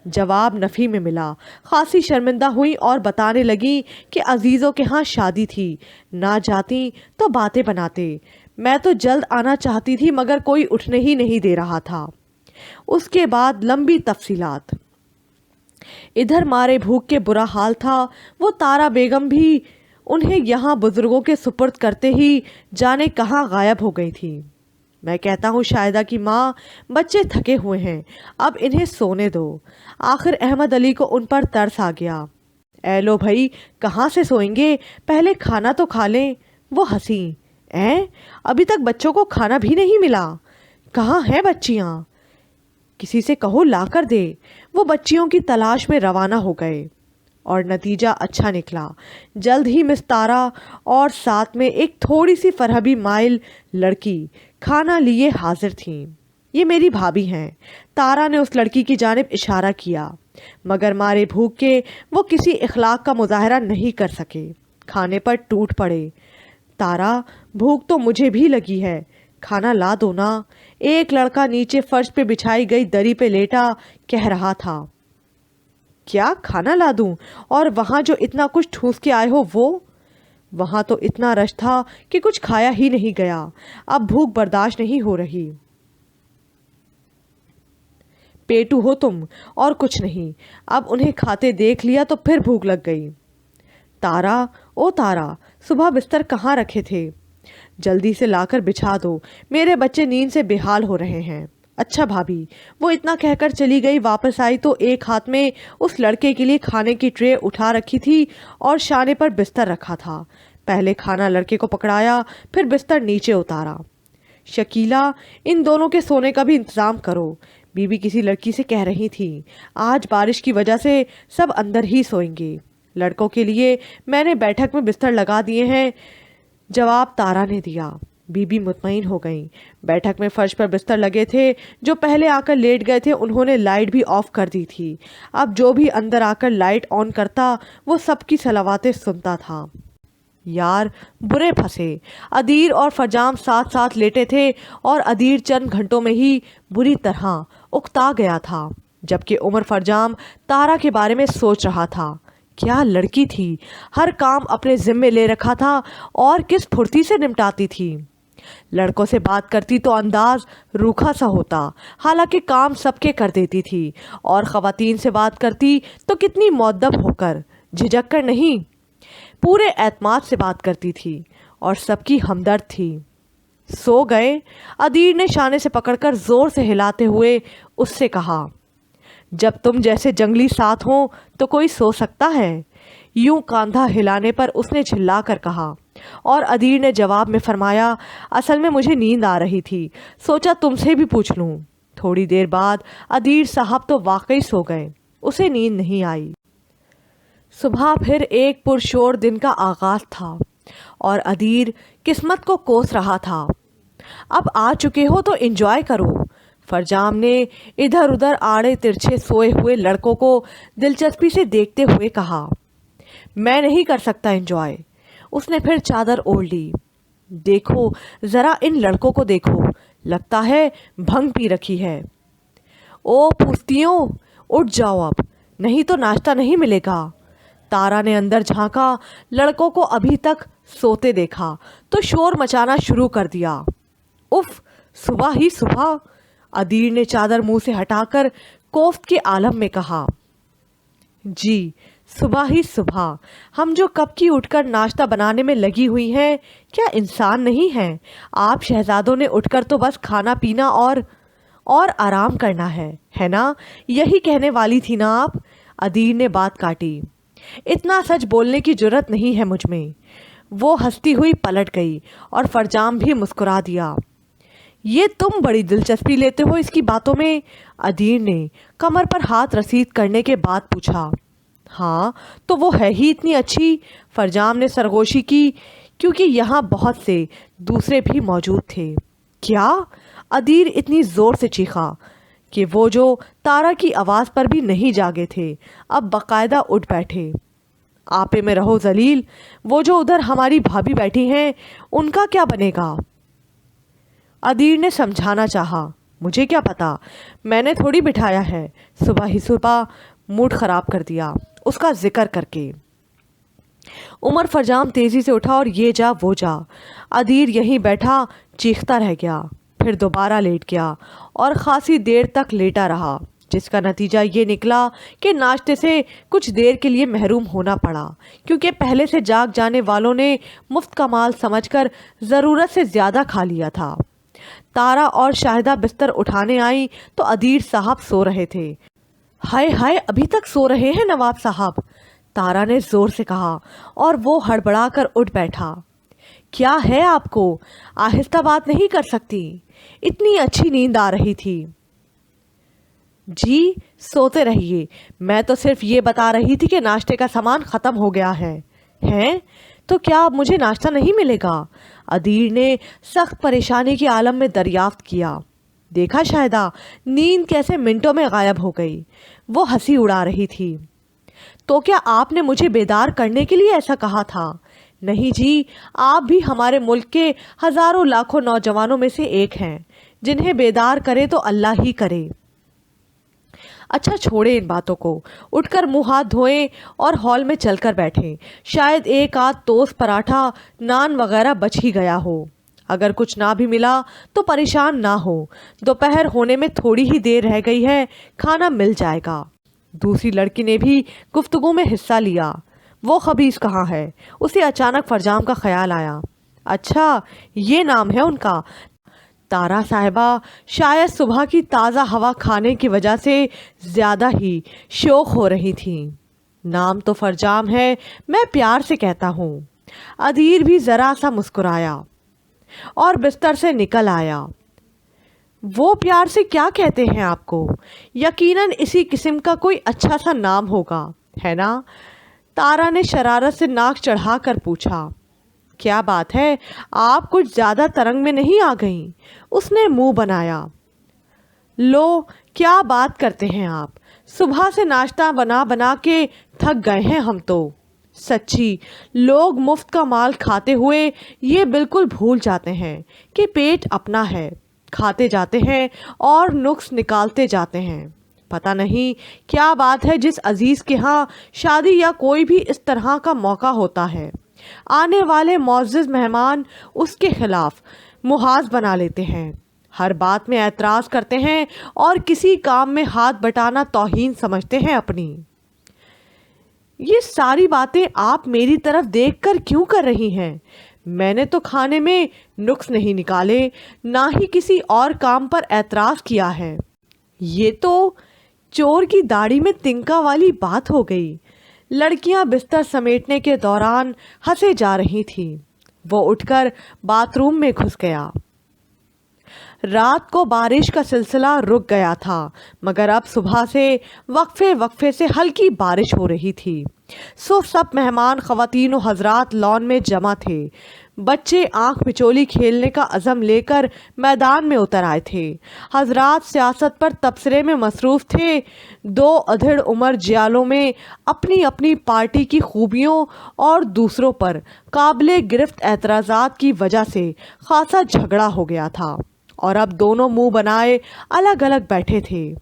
جواب نفی میں ملا۔ خاصی شرمندہ ہوئی اور بتانے لگی کہ عزیزوں کے ہاں شادی تھی، نہ جاتی تو باتیں بناتے۔ میں تو جلد آنا چاہتی تھی مگر کوئی اٹھنے ہی نہیں دے رہا تھا۔ اس کے بعد لمبی تفصیلات۔ ادھر مارے بھوک کے برا حال تھا، وہ تارا بیگم بھی انہیں یہاں بزرگوں کے سپرد کرتے ہی جانے کہاں غائب ہو گئی تھی۔ میں کہتا ہوں شاہدہ کی ماں، بچے تھکے ہوئے ہیں، اب انہیں سونے دو۔ آخر احمد علی کو ان پر ترس آ گیا۔ اے لو بھائی، کہاں سے سوئیں گے، پہلے کھانا تو کھا لیں۔ وہ ہنسی۔ ابھی تک بچوں کو کھانا بھی نہیں ملا؟ کہاں ہیں بچیاں؟ کسی سے کہو لا کر دے۔ وہ بچیوں کی تلاش میں روانہ ہو گئے اور نتیجہ اچھا نکلا۔ جلد ہی مس تارا اور ساتھ میں ایک تھوڑی سی فرہبی مائل لڑکی کھانا لیے حاضر تھیں۔ یہ میری بھابھی ہیں۔ تارا نے اس لڑکی کی جانب اشارہ کیا، مگر مارے بھوک کے وہ کسی اخلاق کا مظاہرہ نہیں کر سکے۔ کھانے پر ٹوٹ پڑے۔ تارا، بھوک تو مجھے بھی لگی ہے، کھانا لا دو نا۔ ایک لڑکا نیچے فرش پہ بچھائی گئی دری پہ لیٹا کہہ رہا تھا۔ کیا کھانا لا دوں؟ اور وہاں جو اتنا کچھ ٹھوس کے آئے ہو وہ؟ وہاں تو اتنا رش تھا کہ کچھ کھایا ہی نہیں گیا، اب بھوک برداشت نہیں ہو رہی۔ پیٹو ہو تم اور کچھ نہیں۔ اب انہیں کھاتے دیکھ لیا تو پھر بھوک لگ گئی۔ تارا، او تارا، صبح بستر کہاں رکھے تھے؟ جلدی سے لا کر بچھا دو، میرے بچے نیند سے بے حال ہو رہے ہیں۔ اچھا بھابھی۔ وہ اتنا کہہ کر چلی گئی۔ واپس آئی تو ایک ہاتھ میں اس لڑکے کے لیے کھانے کی ٹرے اٹھا رکھی تھی اور شانے پر بستر رکھا تھا۔ پہلے کھانا لڑکے کو پکڑایا، پھر بستر نیچے اتارا۔ شکیلا، ان دونوں کے سونے کا بھی انتظام کرو، بی بی کسی لڑکی سے کہہ رہی تھی۔ آج بارش کی وجہ سے سب اندر ہی سوئیں گے۔ لڑکوں کے لیے میں نے بیٹھک میں بستر لگا دیے ہیں، جواب تارا نے دیا۔ بی بی مطمئن ہو گئیں۔ بیٹھک میں فرش پر بستر لگے تھے، جو پہلے آ کر لیٹ گئے تھے انہوں نے لائٹ بھی آف کر دی تھی۔ اب جو بھی اندر آ کر لائٹ آن کرتا وہ سب کی صلواتیں سنتا تھا۔ یار، برے پھنسے۔ ادیر اور فرجام ساتھ ساتھ لیٹے تھے اور ادیر چند گھنٹوں میں ہی بری طرح اکتا گیا تھا، جبکہ عمر فرجام تارا کے بارے میں سوچ رہا تھا۔ کیا لڑکی تھی، ہر کام اپنے ذمے لے رکھا تھا اور کس پھرتی سے نمٹاتی تھی۔ لڑکوں سے بات کرتی تو انداز روکھا سا ہوتا، حالانکہ کام سب کے کر دیتی تھی، اور خواتین سے بات کرتی تو کتنی مؤدب ہو کر، جھجک کر نہیں، پورے اعتماد سے بات کرتی تھی اور سب کی ہمدرد تھی۔ سو گئے؟ ادیر نے شانے سے پکڑ کر زور سے ہلاتے ہوئے اس سے کہا۔ جب تم جیسے جنگلی ساتھ ہوں تو کوئی سو سکتا ہے؟ یوں کاندھا ہلانے پر اس نے جھلا کر کہا، اور ادیر نے جواب میں فرمایا، اصل میں مجھے نیند آ رہی تھی، سوچا تم سے بھی پوچھ لوں۔ تھوڑی دیر بعد ادیر صاحب تو واقعی سو گئے، اسے نیند نہیں آئی۔ صبح پھر ایک پرشور دن کا آغاز تھا اور ادیر قسمت کو کوس رہا تھا۔ اب آ چکے ہو تو انجوائے کرو، فرجام نے ادھر ادھر آڑے ترچھے سوئے ہوئے لڑکوں کو دلچسپی سے دیکھتے ہوئے کہا۔ میں نہیں کر سکتا انجوائے۔ اس نے پھر چادر اوڑھ لی۔ دیکھو ذرا ان لڑکوں کو دیکھو، لگتا ہے بھنگ پی رکھی ہے۔ او پوستیوں، اٹھ جاؤ اب، نہیں تو ناشتہ نہیں ملے گا۔ تارا نے اندر جھانکا، لڑکوں کو ابھی تک سوتے دیکھا تو شور مچانا شروع کر دیا۔ اف، صبح ہی صبح! ادیر نے چادر منہ سے ہٹا کر کوفت کے عالم میں کہا۔ جی، صبح ہی صبح! ہم جو کب کی اٹھ کر ناشتہ بنانے میں لگی ہوئی ہیں، کیا انسان نہیں ہیں؟ آپ شہزادوں نے اٹھ کر تو بس کھانا پینا اور آرام کرنا ہے نا؟ یہی کہنے والی تھی نا آپ؟ ادیر نے بات کاٹی۔ اتنا سچ بولنے کی جرت نہیں ہے مجھ میں۔ وہ ہنستی ہوئی پلٹ گئی اور فرجام بھی مسکرا دیا۔ یہ تم بڑی دلچسپی لیتے ہو اس کی باتوں میں؟ ادیر نے کمر پر ہاتھ رسید کرنے کے بعد پوچھا۔ ہاں تو وہ ہے ہی اتنی اچھی، فرجام نے سرگوشی کی۔ کیونکہ یہاں بہت سے دوسرے بھی موجود تھے۔ کیا؟ ادیر اتنی زور سے چیخا کہ وہ جو تارا کی آواز پر بھی نہیں جاگے تھے اب باقاعدہ اٹھ بیٹھے۔ آپے میں رہو ذلیل، وہ جو ادھر ہماری بھابھی بیٹھی ہیں ان کا کیا بنے گا؟ ادیر نے سمجھانا چاہا، مجھے کیا پتا، میں نے تھوڑی بٹھایا ہے، صبح ہی صبح موڈ خراب کر دیا اس کا ذکر کر کے۔ عمر فرجام تیزی سے اٹھا اور یہ جا وہ جا۔ ادیر یہیں بیٹھا چیختا رہ گیا، پھر دوبارہ لیٹ گیا اور خاصی دیر تک لیٹا رہا، جس کا نتیجہ یہ نکلا کہ ناشتے سے کچھ دیر کے لیے محروم ہونا پڑا، کیونکہ پہلے سے جاگ جانے والوں نے مفت کا مال سمجھ کر ضرورت سے زیادہ کھا لیا تھا۔ تارا اور شاہدہ بستر اٹھانے آئیں تو ادیر صاحب سو رہے تھے۔ ہائے ہائے، ابھی تک سو رہے ہیں نواب صاحب، تارا نے زور سے کہا اور وہ ہڑبڑا کر اٹھ بیٹھا۔ کیا ہے آپ کو؟ آہستہ بات نہیں کر سکتی؟ اتنی اچھی نیند آ رہی تھی۔ جی سوتے رہیے، میں تو صرف یہ بتا رہی تھی کہ ناشتے کا سامان ختم ہو گیا ہے۔ ہیں؟ تو کیا اب مجھے ناشتہ نہیں ملے گا؟ ادیر نے سخت پریشانی کے عالم میں دریافت کیا۔ دیکھا شاہدہ، نیند کیسے منٹوں میں غائب ہو گئی۔ وہ ہنسی اڑا رہی تھی۔ تو کیا آپ نے مجھے بیدار کرنے کے لیے ایسا کہا تھا؟ نہیں جی، آپ بھی ہمارے ملک کے ہزاروں لاکھوں نوجوانوں میں سے ایک ہیں، جنہیں بیدار کرے تو اللہ ہی کرے۔ اچھا چھوڑے ان باتوں کو، اٹھ کر منہ ہاتھ دھوئیں اور ہال میں چل کر بیٹھیں، شاید ایک آدھ ٹوسٹ پراٹھا نان وغیرہ بچ ہی گیا ہو۔ اگر کچھ نہ بھی ملا تو پریشان نہ ہو، دوپہر ہونے میں تھوڑی ہی دیر رہ گئی ہے، کھانا مل جائے گا۔ دوسری لڑکی نے بھی گفتگو میں حصہ لیا۔ وہ خبیث کہاں ہے؟ اسے اچانک فرجام کا خیال آیا۔ اچھا یہ نام ہے ان کا؟ تارا صاحبہ شاید صبح کی تازہ ہوا کھانے کی وجہ سے زیادہ ہی شوق ہو رہی تھیں۔ نام تو فرجام ہے، میں پیار سے کہتا ہوں۔ ادیر بھی ذرا سا مسکرایا اور بستر سے نکل آیا۔ وہ پیار سے کیا کہتے ہیں آپ کو؟ یقیناً اسی قسم کا کوئی اچھا سا نام ہوگا، ہے نا؟ تارا نے شرارت سے ناک چڑھا کر پوچھا۔ کیا بات ہے، آپ کچھ زیادہ ترنگ میں نہیں آ گئیں؟ اس نے منہ بنایا۔ لو کیا بات کرتے ہیں آپ، صبح سے ناشتہ بنا بنا کے تھک گئے ہیں ہم تو۔ سچی لوگ مفت کا مال کھاتے ہوئے یہ بالکل بھول جاتے ہیں کہ پیٹ اپنا ہے، کھاتے جاتے ہیں اور نقص نکالتے جاتے ہیں۔ پتہ نہیں کیا بات ہے، جس عزیز کے ہاں شادی یا کوئی بھی اس طرح کا موقع ہوتا ہے، آنے والے معزز مہمان اس کے خلاف محاذ بنا لیتے ہیں، ہر بات میں اعتراض کرتے ہیں اور کسی کام میں ہاتھ بٹانا توہین سمجھتے ہیں اپنی۔ یہ ساری باتیں آپ میری طرف دیکھ کر کیوں کر رہی ہیں؟ میں نے تو کھانے میں نقص نہیں نکالے، نہ ہی کسی اور کام پر اعتراض کیا ہے۔ یہ تو چور کی داڑھی میں تنکا والی بات ہو گئی۔ لڑکیاں بستر سمیٹنے کے دوران ہنسے جا رہی تھیں۔ وہ اٹھ کر باتھ روم میں گھس گیا۔ رات کو بارش کا سلسلہ رک گیا تھا، مگر اب صبح سے وقفے وقفے سے ہلکی بارش ہو رہی تھی۔ سب مہمان خواتین و حضرات لان میں جمع تھے۔ بچے آنکھ مچولی کھیلنے کا عزم لے کر میدان میں اتر آئے تھے۔ حضرات سیاست پر تبصرے میں مصروف تھے۔ دو ادھڑ عمر جیالوں میں اپنی اپنی پارٹی کی خوبیوں اور دوسروں پر قابل گرفت اعتراضات کی وجہ سے خاصا جھگڑا ہو گیا تھا، اور اب دونوں منہ بنائے الگ الگ بیٹھے تھے۔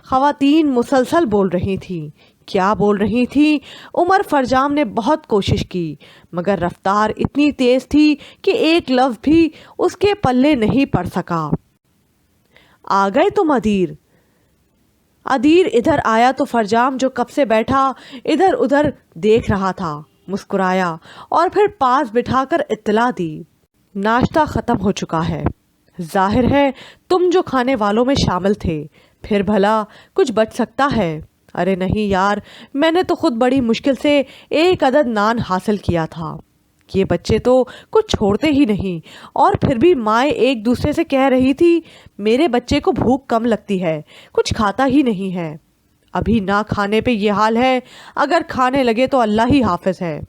خواتین مسلسل بول رہی تھیں۔ کیا بول رہی تھی؟ عمر فرجام نے بہت کوشش کی، مگر رفتار اتنی تیز تھی کہ ایک لفظ بھی اس کے پلے نہیں پڑ سکا۔ آ گئے تم ادیر؟ ادیر ادھر آیا تو فرجام جو کب سے بیٹھا ادھر ادھر دیکھ رہا تھا مسکرایا اور پھر پاس بٹھا کر اطلاع دی، ناشتہ ختم ہو چکا ہے۔ ظاہر ہے تم جو کھانے والوں میں شامل تھے، پھر بھلا کچھ بچ سکتا ہے؟ ارے نہیں یار، میں نے تو خود بڑی مشکل سے ایک عدد نان حاصل کیا تھا۔ یہ بچے تو کچھ چھوڑتے ہی نہیں، اور پھر بھی مائیں ایک دوسرے سے کہہ رہی تھی میرے بچے کو بھوک کم لگتی ہے، کچھ کھاتا ہی نہیں ہے۔ ابھی نہ کھانے پہ یہ حال ہے، اگر کھانے لگے تو اللہ ہی حافظ ہے۔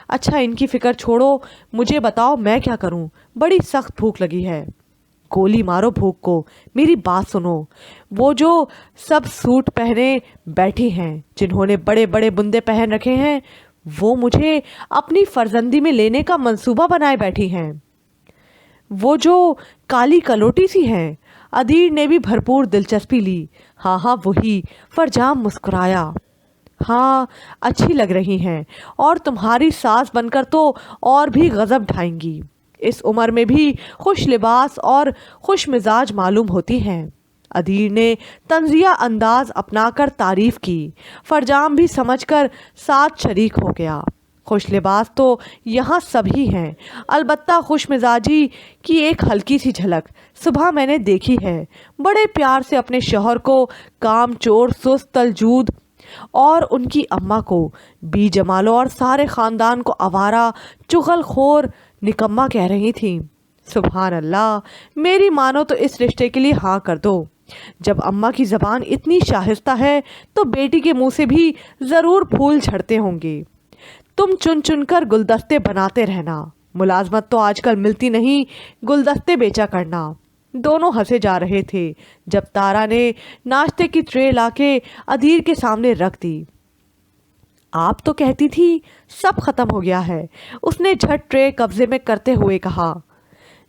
اچھا ان کی فکر چھوڑو، مجھے بتاؤ میں کیا کروں، بڑی سخت بھوک لگی ہے۔ گولی مارو بھوک کو، میری بات سنو۔ وہ جو سب سوٹ پہنے بیٹھی ہیں، جنہوں نے بڑے بڑے بندے پہن رکھے ہیں، وہ مجھے اپنی فرزندی میں لینے کا منصوبہ بنائے بیٹھی ہیں۔ وہ جو کالی کلوٹی سی ہیں۔ ادیر نے بھی بھرپور دلچسپی لی۔ ہاں ہاں وہی۔ فرجام مسکرایا۔ ہاں اچھی لگ رہی ہیں، اور تمہاری ساس بن کر تو اور بھی غضب ڈھائیں گی۔ اس عمر میں بھی خوش لباس اور خوش مزاج معلوم ہوتی ہیں۔ ادیر نے طنزیہ انداز اپنا کر تعریف کی۔ فرجام بھی سمجھ کر ساتھ شریک ہو گیا۔ خوش لباس تو یہاں سبھی ہیں، البتہ خوش مزاجی کی ایک ہلکی سی جھلک صبح میں نے دیکھی ہے۔ بڑے پیار سے اپنے شوہر کو کام چور، سست، تلجود، اور ان کی اماں کو بی جمالو، اور سارے خاندان کو آوارہ، چغل خور، نکما کہہ رہی تھیں۔ سبحان اللہ، میری مانو تو اس رشتے کے لیے ہاں کر دو۔ جب اماں کی زبان اتنی شائستہ ہے تو بیٹی کے منہ سے بھی ضرور پھول جھڑتے ہوں گے۔ تم چن چن کر گلدستے بناتے رہنا، ملازمت تو آج کل ملتی نہیں، گلدستے بیچا کرنا۔ دونوں ہنسے جا رہے تھے جب تارا نے ناشتے کی ٹرے لا کے ادیر کے سامنے رکھ دی۔ آپ تو کہتی تھی سب ختم ہو گیا ہے، اس نے جھٹ ٹرے قبضے میں کرتے ہوئے کہا۔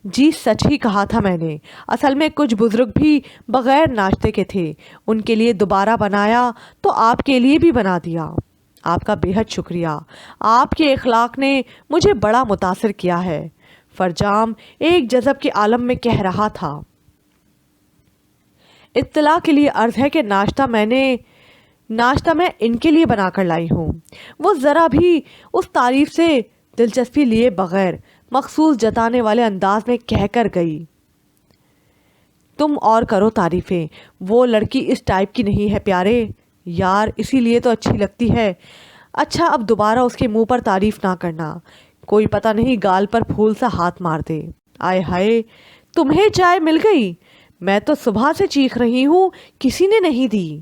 جی سچ ہی کہا تھا میں نے، اصل میں کچھ بزرگ بھی بغیر ناشتے کے تھے، ان کے لیے دوبارہ بنایا تو آپ کے لیے بھی بنا دیا۔ آپ کا بے حد شکریہ، آپ کے اخلاق نے مجھے بڑا متاثر کیا ہے، فرجام ایک جذب کے عالم میں کہہ رہا تھا۔ اطلاع کے لیے عرض ہے کہ ناشتہ میں ان کے لیے بنا کر لائی ہوں۔ وہ ذرا بھی اس تعریف سے دلچسپی لیے بغیر مخصوص جتانے والے انداز میں کہہ کر گئی۔ تم اور کرو تعریفیں، وہ لڑکی اس ٹائپ کی نہیں ہے پیارے یار، اسی لیے تو اچھی لگتی ہے۔ اچھا اب دوبارہ اس کے منہ پر تعریف نہ کرنا، کوئی پتہ نہیں گال پر پھول سا ہاتھ مار دے۔ آئے ہائے، تمہیں چائے مل گئی؟ میں تو صبح سے چیخ رہی ہوں، کسی نے نہیں دی۔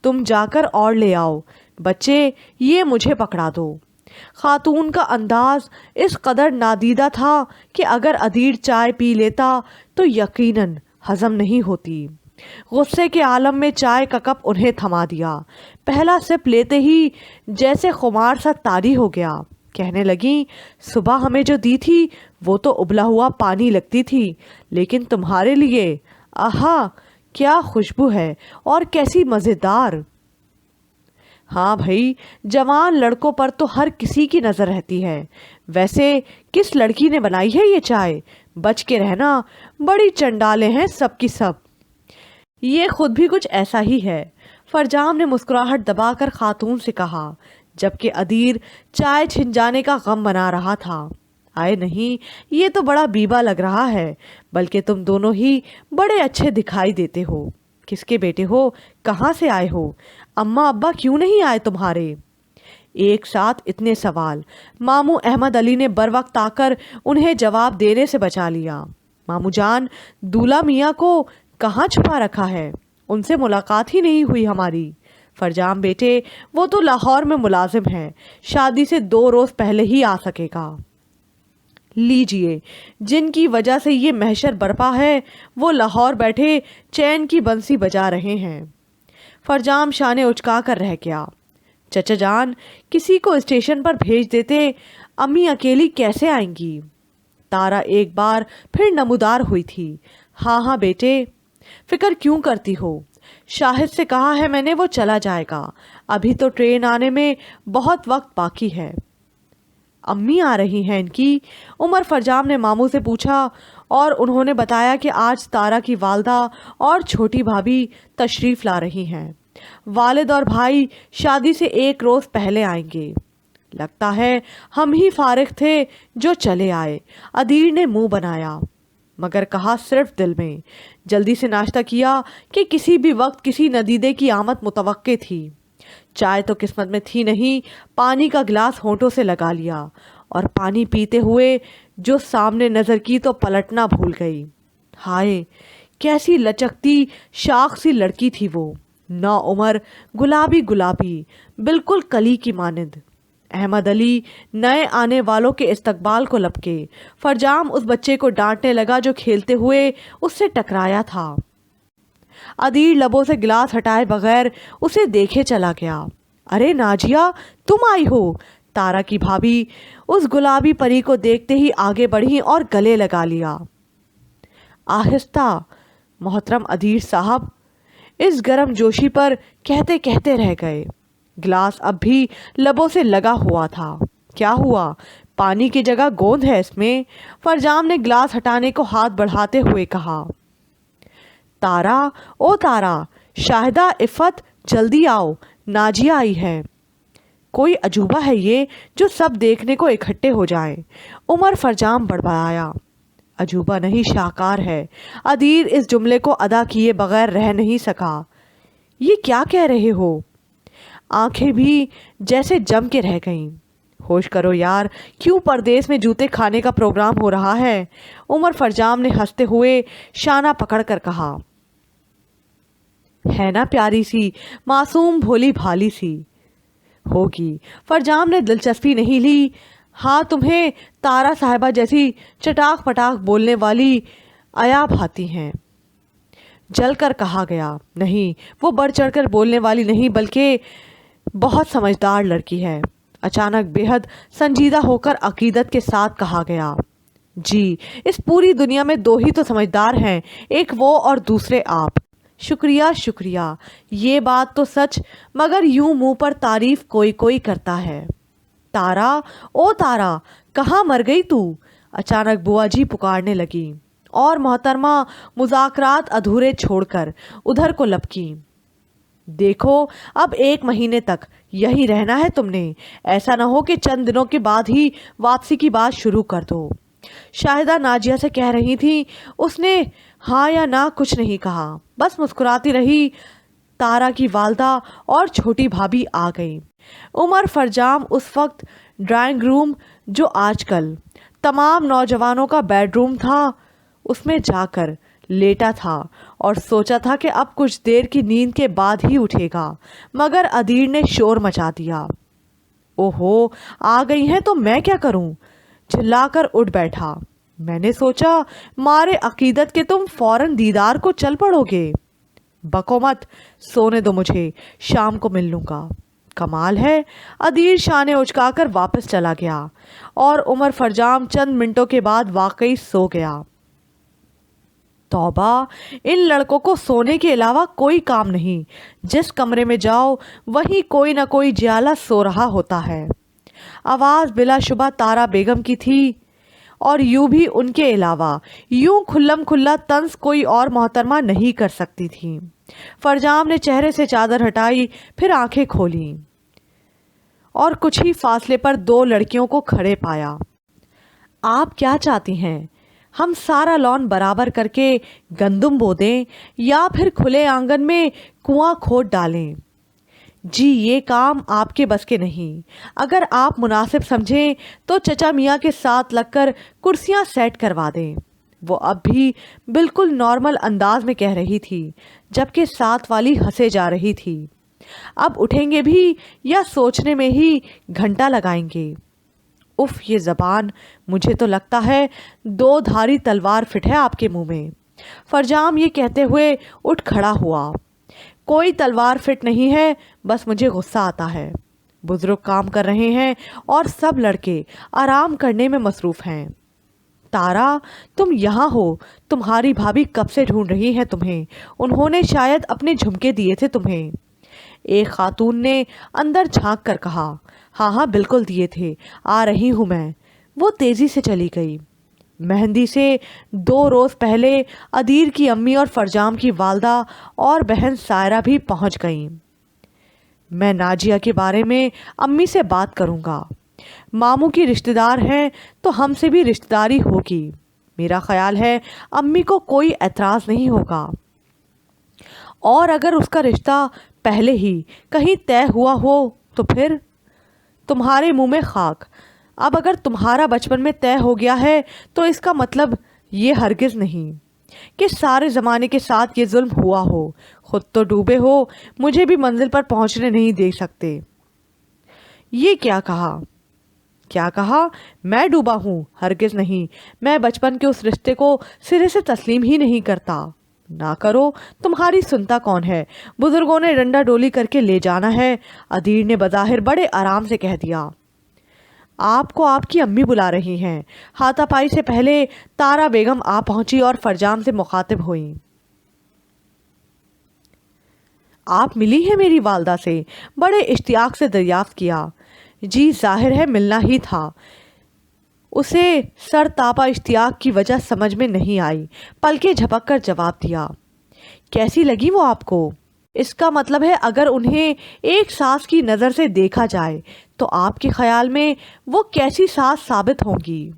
تم جا کر اور لے آؤ۔ بچے یہ مجھے پکڑا دو۔ خاتون کا انداز اس قدر نادیدہ تھا کہ اگر ادیر چائے پی لیتا تو یقیناً ہضم نہیں ہوتی۔ غصے کے عالم میں چائے کا کپ انہیں تھما دیا۔ پہلا سپ لیتے ہی جیسے خمار سا طاری ہو گیا۔ کہنے لگیں، صبح ہمیں جو دی تھی وہ تو ابلا ہوا پانی لگتی تھی، لیکن تمہارے لیے آہا کیا خوشبو ہے، اور کیسی مزیدار۔ ہاں بھائی، جوان لڑکوں پر تو ہر کسی کی نظر رہتی ہے۔ ویسے کس لڑکی نے بنائی ہے یہ چائے؟ بچ کے رہنا، بڑی چنڈالے ہیں سب کی سب۔ یہ خود بھی کچھ ایسا ہی ہے، فرجام نے مسکراہٹ دبا کر خاتون سے کہا، جبکہ ادیر چائے چھن جانے کا غم بنا رہا تھا۔ آئے نہیں، یہ تو بڑا بیبا لگ رہا ہے، بلکہ تم دونوں ہی بڑے اچھے دکھائی دیتے ہو۔ کس کے بیٹے ہو؟ کہاں سے آئے ہو؟ اماں ابا کیوں نہیں آئے تمہارے؟ ایک ساتھ اتنے سوال، ماموں احمد علی نے بر وقت آ کر انہیں جواب دینے سے بچا لیا۔ ماموں جان، دولہ میاں کو کہاں چھپا رکھا ہے؟ ان سے ملاقات ہی نہیں ہوئی ہماری۔ فرجام بیٹے، وہ تو لاہور میں ملازم ہے، شادی سے 2 روز پہلے ہی آ سکے گا۔ لیجئے، جن کی وجہ سے یہ محشر برپا ہے وہ لاہور بیٹھے چین کی بنسی بجا رہے ہیں۔ فرجام شانے اچکا کر رہ گیا۔ چچا جان، کسی کو اسٹیشن پر بھیج دیتے، امی اکیلی کیسے آئیں گی؟ تارا ایک بار پھر نمودار ہوئی تھی۔ ہاں ہاں بیٹے، فکر کیوں کرتی ہو؟ شاہد سے کہا ہے میں نے، وہ چلا جائے گا، ابھی تو ٹرین آنے میں بہت وقت باقی ہے۔ امی آ رہی ہیں ان کی؟ عمر فرجام نے ماموں سے پوچھا، اور انہوں نے بتایا کہ آج تارا کی والدہ اور چھوٹی بھابھی تشریف لا رہی ہیں۔ والد اور بھائی شادی سے 1 روز پہلے آئیں گے۔ لگتا ہے ہم ہی فارغ تھے جو چلے آئے، ادیر نے منہ بنایا، مگر کہا صرف دل میں۔ جلدی سے ناشتہ کیا کہ کسی بھی وقت کسی ندیدے کی آمد متوقع تھی۔ چائے تو قسمت میں تھی نہیں، پانی کا گلاس ہونٹوں سے لگا لیا، اور پانی پیتے ہوئے جو سامنے نظر کی تو پلٹنا بھول گئی۔ ہائے، کیسی لچکتی شاخ سی لڑکی تھی وہ، 9 عمر، گلابی گلابی، بالکل کلی کی مانند۔ احمد علی نئے آنے والوں کے استقبال کو لپکے۔ فرجام اس بچے کو ڈانٹنے لگا جو کھیلتے ہوئے اس سے ٹکرایا تھا۔ ادیر لبوں سے گلاس ہٹائے بغیر اسے دیکھے چلا گیا۔ ارے ناجیہ، تم آئی ہو؟ تارا کی بھابھی اس گلابی پری کو دیکھتے ہی آگے بڑھی اور گلے لگا لیا۔ آہستہ محترم ادیر صاحب، اس گرم جوشی پر کہتے کہتے رہ گئے۔ گلاس اب بھی لبوں سے لگا ہوا تھا۔ کیا ہوا؟ پانی کی جگہ گوند ہے اس میں؟ فرجام نے گلاس ہٹانے کو ہاتھ بڑھاتے ہوئے کہا۔ تارا، او تارا، شاہدہ، عفت، جلدی آؤ، ناجیہ آئی ہے۔ کوئی عجوبہ ہے یہ جو سب دیکھنے کو اکٹھے ہو جائیں۔ عمر فرجام بڑبڑایا۔ عجوبہ نہیں، شاہکار ہے۔ ادیر اس جملے کو ادا کیے بغیر رہ نہیں سکا۔ یہ کیا کہہ رہے ہو؟ آنکھیں بھی جیسے جم کے رہ گئیں۔ ہوش کرو یار، کیوں پردیس میں جوتے کھانے کا پروگرام ہو رہا ہے؟ عمر فرجام نے ہنستے ہوئے شانہ پکڑ کر کہا۔ ہے نا پیاری سی، معصوم بھولی بھالی سی ہوگی۔ فرجام نے دلچسپی نہیں لی۔ ہاں، تمہیں تارا صاحبہ جیسی چٹاک پٹاک بولنے والی عیاب آتی ہیں۔ جل کر کہا گیا۔ نہیں، وہ بڑھ چڑھ کر بولنے والی نہیں بلکہ بہت سمجھدار لڑکی ہے۔ اچانک بے حد سنجیدہ ہو کر عقیدت کے ساتھ کہا گیا۔ جی، اس پوری دنیا میں دو ہی تو سمجھدار ہیں، ایک وہ اور دوسرے آپ۔ شکریہ شکریہ، یہ بات تو سچ، مگر یوں منہ پر تعریف کوئی کوئی کرتا ہے۔ تارا، او تارا، کہاں مر گئی تو؟ اچانک بوا جی پکارنے لگی اور محترمہ مذاکرات ادھورے چھوڑ کر ادھر کو لپکی۔ دیکھو، اب 1 مہینے تک یہی رہنا ہے تم نے، ایسا نہ ہو کہ چند دنوں کے بعد ہی واپسی کی بات شروع کر دو۔ شاہدہ ناجیہ سے کہہ رہی تھی، اس نے ہاں یا نہ کچھ نہیں کہا، بس مسکراتی رہی۔ تارا کی والدہ اور چھوٹی بھابھی آ گئی۔ عمر فرجام اس وقت ڈرائنگ روم، جو آج کل تمام نوجوانوں کا بیڈ روم تھا، اس میں جا کر لیٹا تھا اور سوچا تھا کہ اب کچھ دیر کی نیند کے بعد ہی اٹھے گا، مگر ادیر نے شور مچا دیا۔ اوہو، آ گئی ہیں تو میں کیا کروں؟ چلا کر اٹھ بیٹھا۔ میں نے سوچا مارے عقیدت کے تم فوراً دیدار کو چل پڑو گے۔ بکو مت، سونے دو مجھے، شام کو مل لوں گا۔ کمال ہے۔ ادیر شانے اچکا کر واپس چلا گیا اور عمر فرجام چند منٹوں کے بعد واقعی سو گیا۔ توبہ، ان لڑکوں کو سونے کے علاوہ کوئی کام نہیں۔ جس کمرے میں جاؤ وہیں کوئی نہ کوئی جیالہ سو رہا ہوتا ہے۔ آواز بلا شبہ تارا بیگم کی تھی، اور یوں بھی ان کے علاوہ یوں کھلم کھلا طنز کوئی اور محترمہ نہیں کر سکتی تھی۔ فرجام نے چہرے سے چادر ہٹائی، پھر آنکھیں کھولیں اور کچھ ہی فاصلے پر 2 لڑکیوں کو کھڑے پایا۔ آپ کیا چاہتی ہیں؟ ہم سارا لان برابر کر کے گندم بو دیں یا پھر کھلے آنگن میں کنواں کھود ڈالیں؟ جی، یہ کام آپ کے بس کے نہیں۔ اگر آپ مناسب سمجھیں تو چچا میاں کے ساتھ لگ کر کرسیاں سیٹ کروا دیں۔ وہ اب بھی بالکل نارمل انداز میں کہہ رہی تھی، جبکہ ساتھ والی ہنسے جا رہی تھی۔ اب اٹھیں گے بھی یا سوچنے میں ہی گھنٹہ لگائیں گے؟ اف، یہ زبان، مجھے تو لگتا ہے 2 دھاری تلوار فٹ ہے آپ کے منہ میں۔ فرجام یہ کہتے ہوئے اٹھ کھڑا ہوا۔ کوئی تلوار فٹ نہیں ہے، بس مجھے غصہ آتا ہے۔ بزرگ کام کر رہے ہیں اور سب لڑکے آرام کرنے میں مصروف ہیں۔ تارا، تم یہاں ہو؟ تمہاری بھابھی کب سے ڈھونڈ رہی ہے تمہیں، انہوں نے شاید اپنے جھمکے دیے تھے تمہیں۔ ایک خاتون نے اندر جھانک کر کہا۔ ہاں ہاں، بالکل دیے تھے، آ رہی ہوں میں۔ وہ تیزی سے چلی گئی۔ مہندی سے 2 روز پہلے ادیر کی امی اور فرجام کی والدہ اور بہن سائرہ بھی پہنچ گئیں۔ میں ناجیہ کے بارے میں امی سے بات کروں گا۔ ماموں کی رشتہ دار ہیں تو ہم سے بھی رشتہ داری ہوگی۔ میرا خیال ہے امی کو کوئی اعتراض نہیں ہوگا، اور اگر اس کا رشتہ پہلے ہی کہیں طے ہوا ہو تو پھر تمہارے منہ میں خاک۔ اب اگر تمہارا بچپن میں طے ہو گیا ہے تو اس کا مطلب یہ ہرگز نہیں کہ سارے زمانے کے ساتھ یہ ظلم ہوا ہو۔ خود تو ڈوبے ہو، مجھے بھی منزل پر پہنچنے نہیں دے سکتے۔ یہ کیا کہا؟ کیا کہا؟ میں ڈوبا ہوں؟ ہرگز نہیں، میں بچپن کے اس رشتے کو سرے سے تسلیم ہی نہیں کرتا۔ نہ کرو، تمہاری سنتا کون ہے؟ بزرگوں نے ڈنڈا ڈولی کر کے لے جانا ہے۔ ادیر نے بظاہر بڑے آرام سے کہہ دیا۔ آپ کو آپ کی امی بلا رہی ہیں۔ ہاتھا پائی سے پہلے تارا بیگم آ پہنچی اور فرجام سے مخاطب ہوئیں۔ آپ ملی ہیں میری والدہ سے؟ بڑے اشتیاق سے دریافت کیا۔ جی، ظاہر ہے ملنا ہی تھا۔ اسے سر تاپا اشتیاق کی وجہ سمجھ میں نہیں آئی، پلکیں جھپک کر جواب دیا۔ کیسی لگی وہ آپ کو؟ اس کا مطلب ہے اگر انہیں ایک ساس کی نظر سے دیکھا جائے تو آپ کے خیال میں وہ کیسی ساس ثابت ہوں گی؟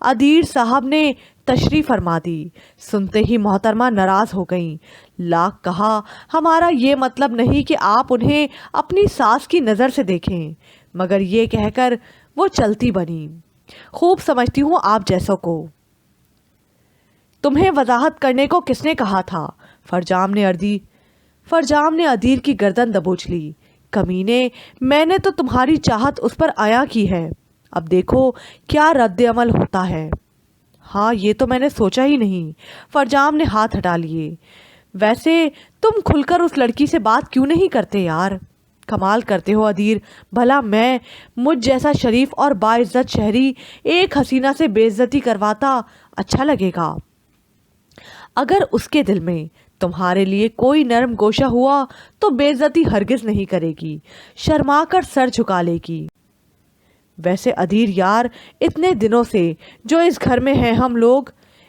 ادیر صاحب نے تشریح فرما دی۔ سنتے ہی محترمہ ناراض ہو گئیں۔ لاکھ کہا، ہمارا یہ مطلب نہیں کہ آپ انہیں اپنی ساس کی نظر سے دیکھیں، مگر یہ کہہ کر وہ چلتی بنی۔ خوب سمجھتی ہوں آپ جیسوں کو۔ تمہیں وضاحت کرنے کو کس نے کہا تھا؟ فرجام نے ادیر کی گردن دبوچ لی۔ کمینے، میں نے تو تمہاری چاہت اس پر عیاں کی ہے، اب دیکھو کیا رد عمل ہوتا ہے۔ ہاں، یہ تو میں نے سوچا ہی نہیں۔ فرجام نے ہاتھ ہٹا لیے۔ ویسے تم کھل کر اس لڑکی سے بات کیوں نہیں کرتے یار؟ کمال کرتے ہو ادیر، بھلا مجھ جیسا شریف اور باعزت شہری ایک حسینہ سے بے عزتی کرواتا اچھا لگے گا؟ اگر اس کے دل میں تمہارے لیے کوئی نرم گوشہ ہوا تو بے عزتی ہرگز نہیں کرے گی، شرما کر سر جھکا لے گی۔ ویسے ادیر یار، اتنے دنوں سے جو اس گھر میں ہیں ہم لوگ،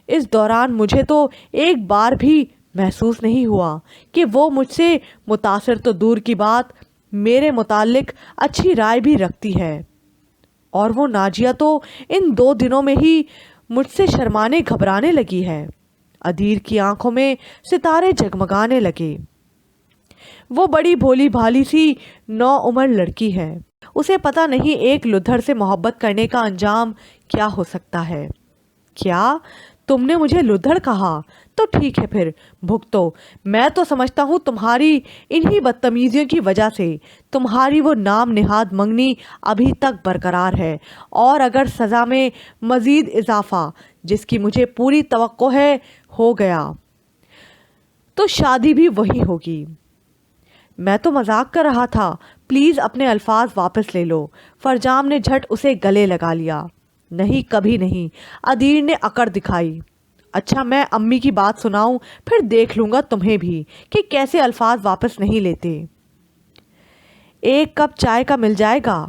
اس دوران مجھے تو ایک بار بھی محسوس نہیں ہوا کہ وہ مجھ سے متاثر تو دور کی بات میرے متعلق اچھی رائے بھی رکھتی ہے، اور وہ ناجیہ تو ان 2 دنوں میں ہی مجھ سے شرمانے گھبرانے لگی ہے۔ ادیر کی آنکھوں میں ستارے جگمگانے لگے۔ وہ بڑی بھولی بھالی سی نوعمر لڑکی ہے، اسے پتہ نہیں ایک لدھڑ سے محبت کرنے کا انجام کیا ہو سکتا ہے۔ کیا تم نے مجھے لدھڑ کہا؟ تو ٹھیک ہے پھر بھگتو۔ میں تو سمجھتا ہوں تمہاری انہی بدتمیزیوں کی وجہ سے تمہاری وہ نام نہاد منگنی ابھی تک برقرار ہے، اور اگر سزا میں مزید اضافہ، جس کی مجھے پوری توقع ہے، ہو گیا تو شادی بھی وہی ہوگی۔ میں تو مذاق کر رہا تھا، پلیز اپنے الفاظ واپس لے لو۔ فرجام نے جھٹ اسے گلے لگا لیا۔ نہیں، کبھی نہیں، ادیر نے اکڑ دکھائی۔ اچھا، میں امی کی بات سناؤں، پھر دیکھ لوں گا تمہیں بھی کہ کیسے الفاظ واپس نہیں لیتے۔ ایک کپ چائے کا مل جائے گا؟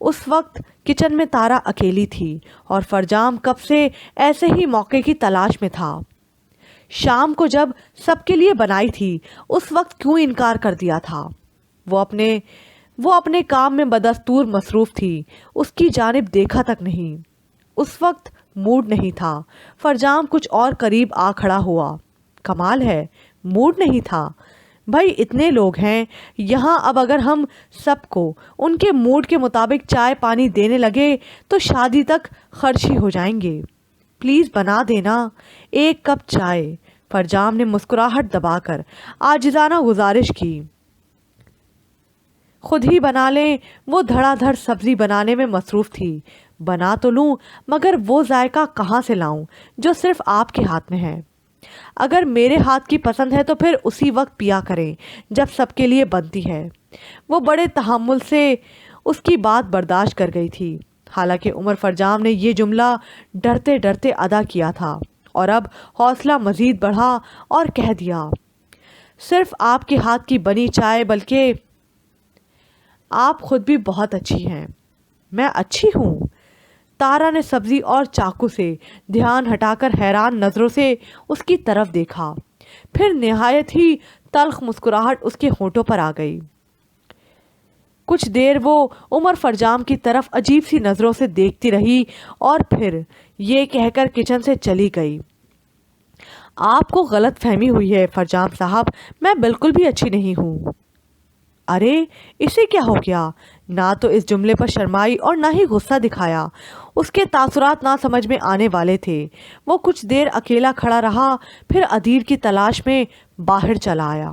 اس وقت کچن میں تارا اکیلی تھی اور فرجام کب سے ایسے ہی موقع کی تلاش میں تھا۔ شام کو جب سب کے لیے بنائی تھی اس وقت کیوں انکار کر دیا تھا؟ وہ اپنے کام میں بدستور مصروف تھی، اس کی جانب دیکھا تک نہیں۔ اس وقت موڈ نہیں تھا۔ فرجام کچھ اور قریب آ کھڑا ہوا۔ کمال ہے، موڈ نہیں تھا؟ بھائی اتنے لوگ ہیں یہاں، اب اگر ہم سب کو ان کے موڈ کے مطابق چائے پانی دینے لگے تو شادی تک خرچی ہو جائیں گے۔ پلیز بنا دینا ایک کپ چائے۔ فرجام نے مسکراہٹ دبا کر عاجزانہ گزارش کی۔ خود ہی بنا لیں، وہ دھڑا دھڑ سبزی بنانے میں مصروف تھی۔ بنا تو لوں، مگر وہ ذائقہ کہاں سے لاؤں جو صرف آپ کے ہاتھ میں ہے؟ اگر میرے ہاتھ کی پسند ہے تو پھر اسی وقت پیا کریں جب سب کے لیے بنتی ہے۔ وہ بڑے تحمل سے اس کی بات برداشت کر گئی تھی، حالانکہ عمر فرجام نے یہ جملہ ڈرتے ڈرتے ادا کیا تھا، اور اب حوصلہ مزید بڑھا اور کہہ دیا، صرف آپ کے ہاتھ کی بنی چائے بلکہ آپ خود بھی بہت اچھی ہیں۔ میں اچھی ہوں؟ تارا نے سبزی اور چاقو سے دھیان ہٹا کر حیران نظروں سے اس کی طرف دیکھا، پھر نہایت ہی تلخ مسکراہٹ اس کے ہونٹوں پر آ گئی۔ کچھ دیر وہ عمر فرجام کی طرف عجیب سی نظروں سے دیکھتی رہی اور پھر یہ کہہ کر کچن سے چلی گئی، آپ کو غلط فہمی ہوئی ہے فرجام صاحب، میں بالکل بھی اچھی نہیں ہوں۔ ارے اسے کیا ہو گیا؟ نہ تو اس جملے پر شرمائی اور نہ ہی غصہ دکھایا۔ اس کے تاثرات نہ سمجھ میں آنے والے تھے۔ وہ کچھ دیر اکیلا کھڑا رہا، پھر ادیر کی تلاش میں باہر چلا آیا۔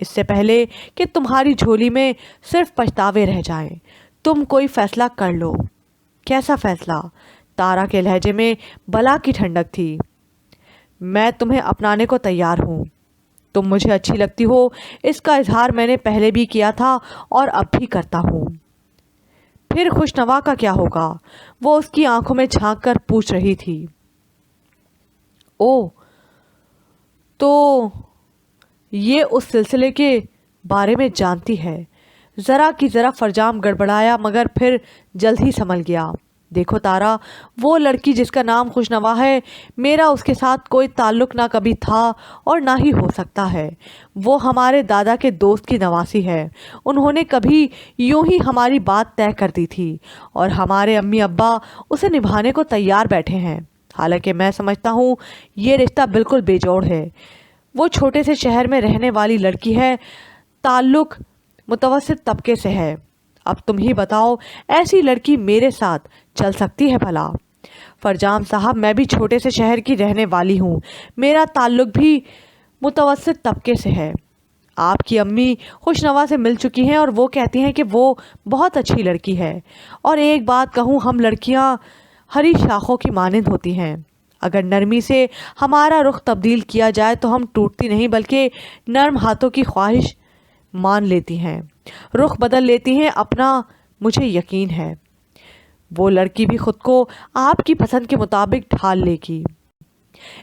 اس سے پہلے کہ تمہاری جھولی میں صرف پچھتاوے رہ جائیں۔ تم کوئی فیصلہ کر لو۔ کیسا فیصلہ؟ تارا کے لہجے میں بلا کی ٹھنڈک تھی۔ میں تمہیں اپنانے کو تیار ہوں۔ تم مجھے اچھی لگتی ہو، اس کا اظہار میں نے پہلے بھی کیا تھا اور اب بھی کرتا ہوں۔ پھر خوشنوا کا کیا ہوگا؟ وہ اس کی آنکھوں میں جھانک کر پوچھ رہی تھی۔ او، تو یہ اس سلسلے کے بارے میں جانتی ہے؟ ذرا کی ذرا فرجام گڑبڑایا مگر پھر جلد ہی سنبھل گیا۔ دیکھو تارا، وہ لڑکی جس کا نام خوشنوا ہے، میرا اس کے ساتھ کوئی تعلق نہ کبھی تھا اور نہ ہی ہو سکتا ہے۔ وہ ہمارے دادا کے دوست کی نواسی ہے۔ انہوں نے کبھی یوں ہی ہماری بات طے کر دی تھی اور ہمارے امی ابا اسے نبھانے کو تیار بیٹھے ہیں۔ حالانکہ میں سمجھتا ہوں یہ رشتہ بالکل بے جوڑ ہے۔ وہ چھوٹے سے شہر میں رہنے والی لڑکی ہے، تعلق متوسط طبقے سے ہے۔ اب تم ہی بتاؤ، ایسی لڑکی میرے ساتھ چل سکتی ہے بھلا؟ فرجام صاحب، میں بھی چھوٹے سے شہر کی رہنے والی ہوں، میرا تعلق بھی متوسط طبقے سے ہے۔ آپ کی امی خوشنوا سے مل چکی ہیں اور وہ کہتی ہیں کہ وہ بہت اچھی لڑکی ہے۔ اور ایک بات کہوں، ہم لڑکیاں ہری شاخوں کی مانند ہوتی ہیں۔ اگر نرمی سے ہمارا رخ تبدیل کیا جائے تو ہم ٹوٹتی نہیں بلکہ نرم ہاتھوں کی خواہش مان لیتی ہیں، رخ بدل لیتی ہیں اپنا، مجھے یقین ہے۔ وہ لڑکی بھی خود کو آپ کی پسند کے مطابق ڈھال لے گی۔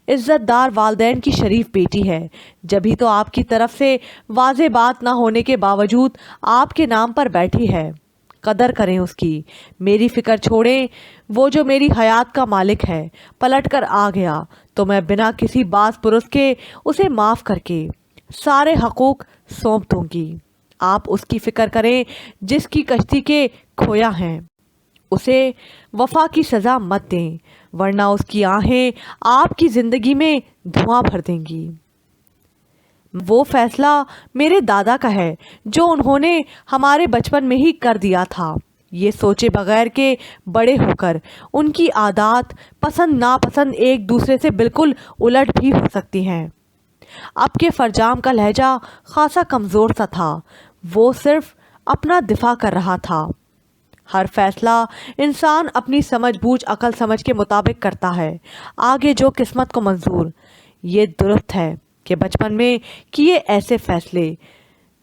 عزت دار والدین کی شریف بیٹی ہے، جبھی تو آپ کی طرف سے واضح بات نہ ہونے کے باوجود آپ کے نام پر بیٹھی ہے۔ قدر کریں اس کی۔ میری فکر چھوڑیں، وہ جو میری حیات کا مالک ہے پلٹ کر آ گیا تو میں بنا کسی باز پرس کے اسے معاف کر کے سارے حقوق سونپ دوں گی۔ آپ اس کی فکر کریں جس کی کشتی کے کھویا ہیں، اسے وفا کی سزا مت دیں، ورنہ اس کی آہیں آپ کی زندگی میں دھواں بھر دیں گی۔ وہ فیصلہ میرے دادا کا ہے جو انہوں نے ہمارے بچپن میں ہی کر دیا تھا، یہ سوچے بغیر کہ بڑے ہو کر ان کی عادات پسند ناپسند ایک دوسرے سے بالکل الٹ بھی ہو سکتی ہیں۔ اب کے فرجام کا لہجہ خاصا کمزور سا تھا، وہ صرف اپنا دفاع کر رہا تھا۔ ہر فیصلہ انسان اپنی سمجھ بوجھ عقل سمجھ کے مطابق کرتا ہے، آگے جو قسمت کو منظور۔ یہ درست ہے کہ بچپن میں کیے ایسے فیصلے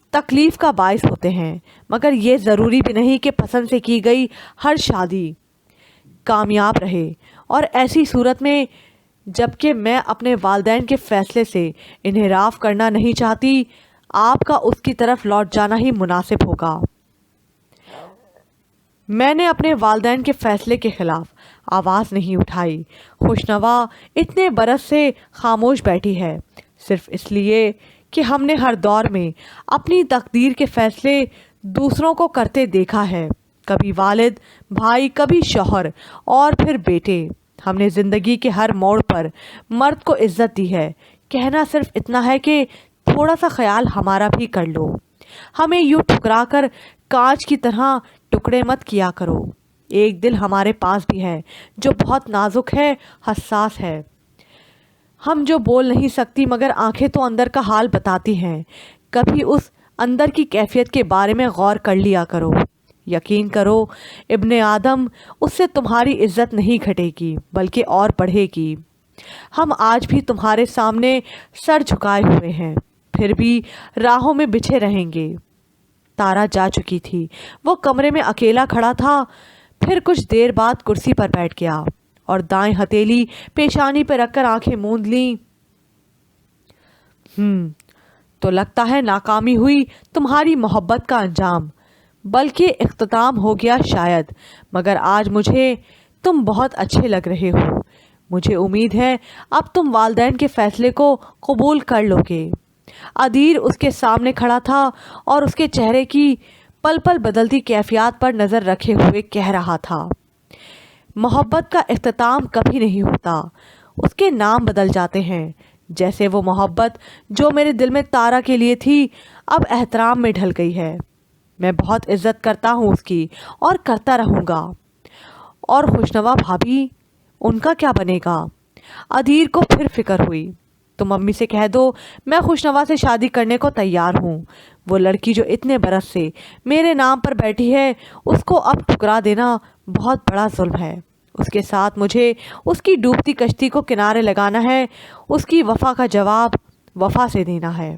تکلیف کا باعث ہوتے ہیں، مگر یہ ضروری بھی نہیں کہ پسند سے کی گئی ہر شادی کامیاب رہے۔ اور ایسی صورت میں جبکہ میں اپنے والدین کے فیصلے سے انحراف کرنا نہیں چاہتی، آپ کا اس کی طرف لوٹ جانا ہی مناسب ہوگا۔ میں نے اپنے والدین کے فیصلے کے خلاف آواز نہیں اٹھائی۔ خوشنوا اتنے برس سے خاموش بیٹھی ہے صرف اس لیے کہ ہم نے ہر دور میں اپنی تقدیر کے فیصلے دوسروں کو کرتے دیکھا ہے، کبھی والد، بھائی، کبھی شوہر اور پھر بیٹے۔ ہم نے زندگی کے ہر موڑ پر مرد کو عزت دی ہے۔ کہنا صرف اتنا ہے کہ تھوڑا سا خیال ہمارا بھی کر لو، ہمیں یوں ٹھکرا کر کانچ کی طرح ٹکڑے مت کیا کرو۔ ایک دل ہمارے پاس بھی ہے جو بہت نازک ہے، حساس ہے۔ ہم جو بول نہیں سکتی مگر آنکھیں تو اندر کا حال بتاتی ہیں، کبھی اس اندر کی کیفیت کے بارے میں غور کر لیا کرو۔ یقین کرو ابن آدم، اس سے تمہاری عزت نہیں گھٹے گی بلکہ اور بڑھے گی۔ ہم آج بھی تمہارے سامنے سر جھکائے ہوئے ہیں، پھر بھی راہوں میں بچھے رہیں گے۔ تارا جا چکی تھی، وہ کمرے میں اکیلا کھڑا تھا، پھر کچھ دیر بعد کرسی پر بیٹھ گیا اور دائیں ہتھیلی پیشانی پہ رکھ کر آنکھیں موند لیں۔ تو لگتا ہے ناکامی ہوئی تمہاری محبت کا انجام، بلکہ اختتام ہو گیا شاید، مگر آج مجھے تم بہت اچھے لگ رہے ہو۔ مجھے امید ہے اب تم والدین کے فیصلے کو قبول کر لو گے۔ ادیر اس کے سامنے کھڑا تھا اور اس کے چہرے کی پل پل بدلتی کیفیات پر نظر رکھے ہوئے کہہ رہا تھا، محبت کا اختتام کبھی نہیں ہوتا، اس کے نام بدل جاتے ہیں، جیسے وہ محبت جو میرے دل میں تارا کے لیے تھی اب احترام میں ڈھل گئی ہے۔ میں بہت عزت کرتا ہوں اس کی اور کرتا رہوں گا۔ اور خوشنوا بھابھی، ان کا کیا بنے گا؟ ادیر کو پھر فکر ہوئی۔ تم امی سے کہہ دو میں خوشنوا سے شادی کرنے کو تیار ہوں۔ وہ لڑکی جو اتنے برس سے میرے نام پر بیٹھی ہے، اس کو اب ٹھکرا دینا بہت بڑا ظلم ہے۔ اس کے ساتھ مجھے اس کی ڈوبتی کشتی کو کنارے لگانا ہے، اس کی وفا کا جواب وفا سے دینا ہے۔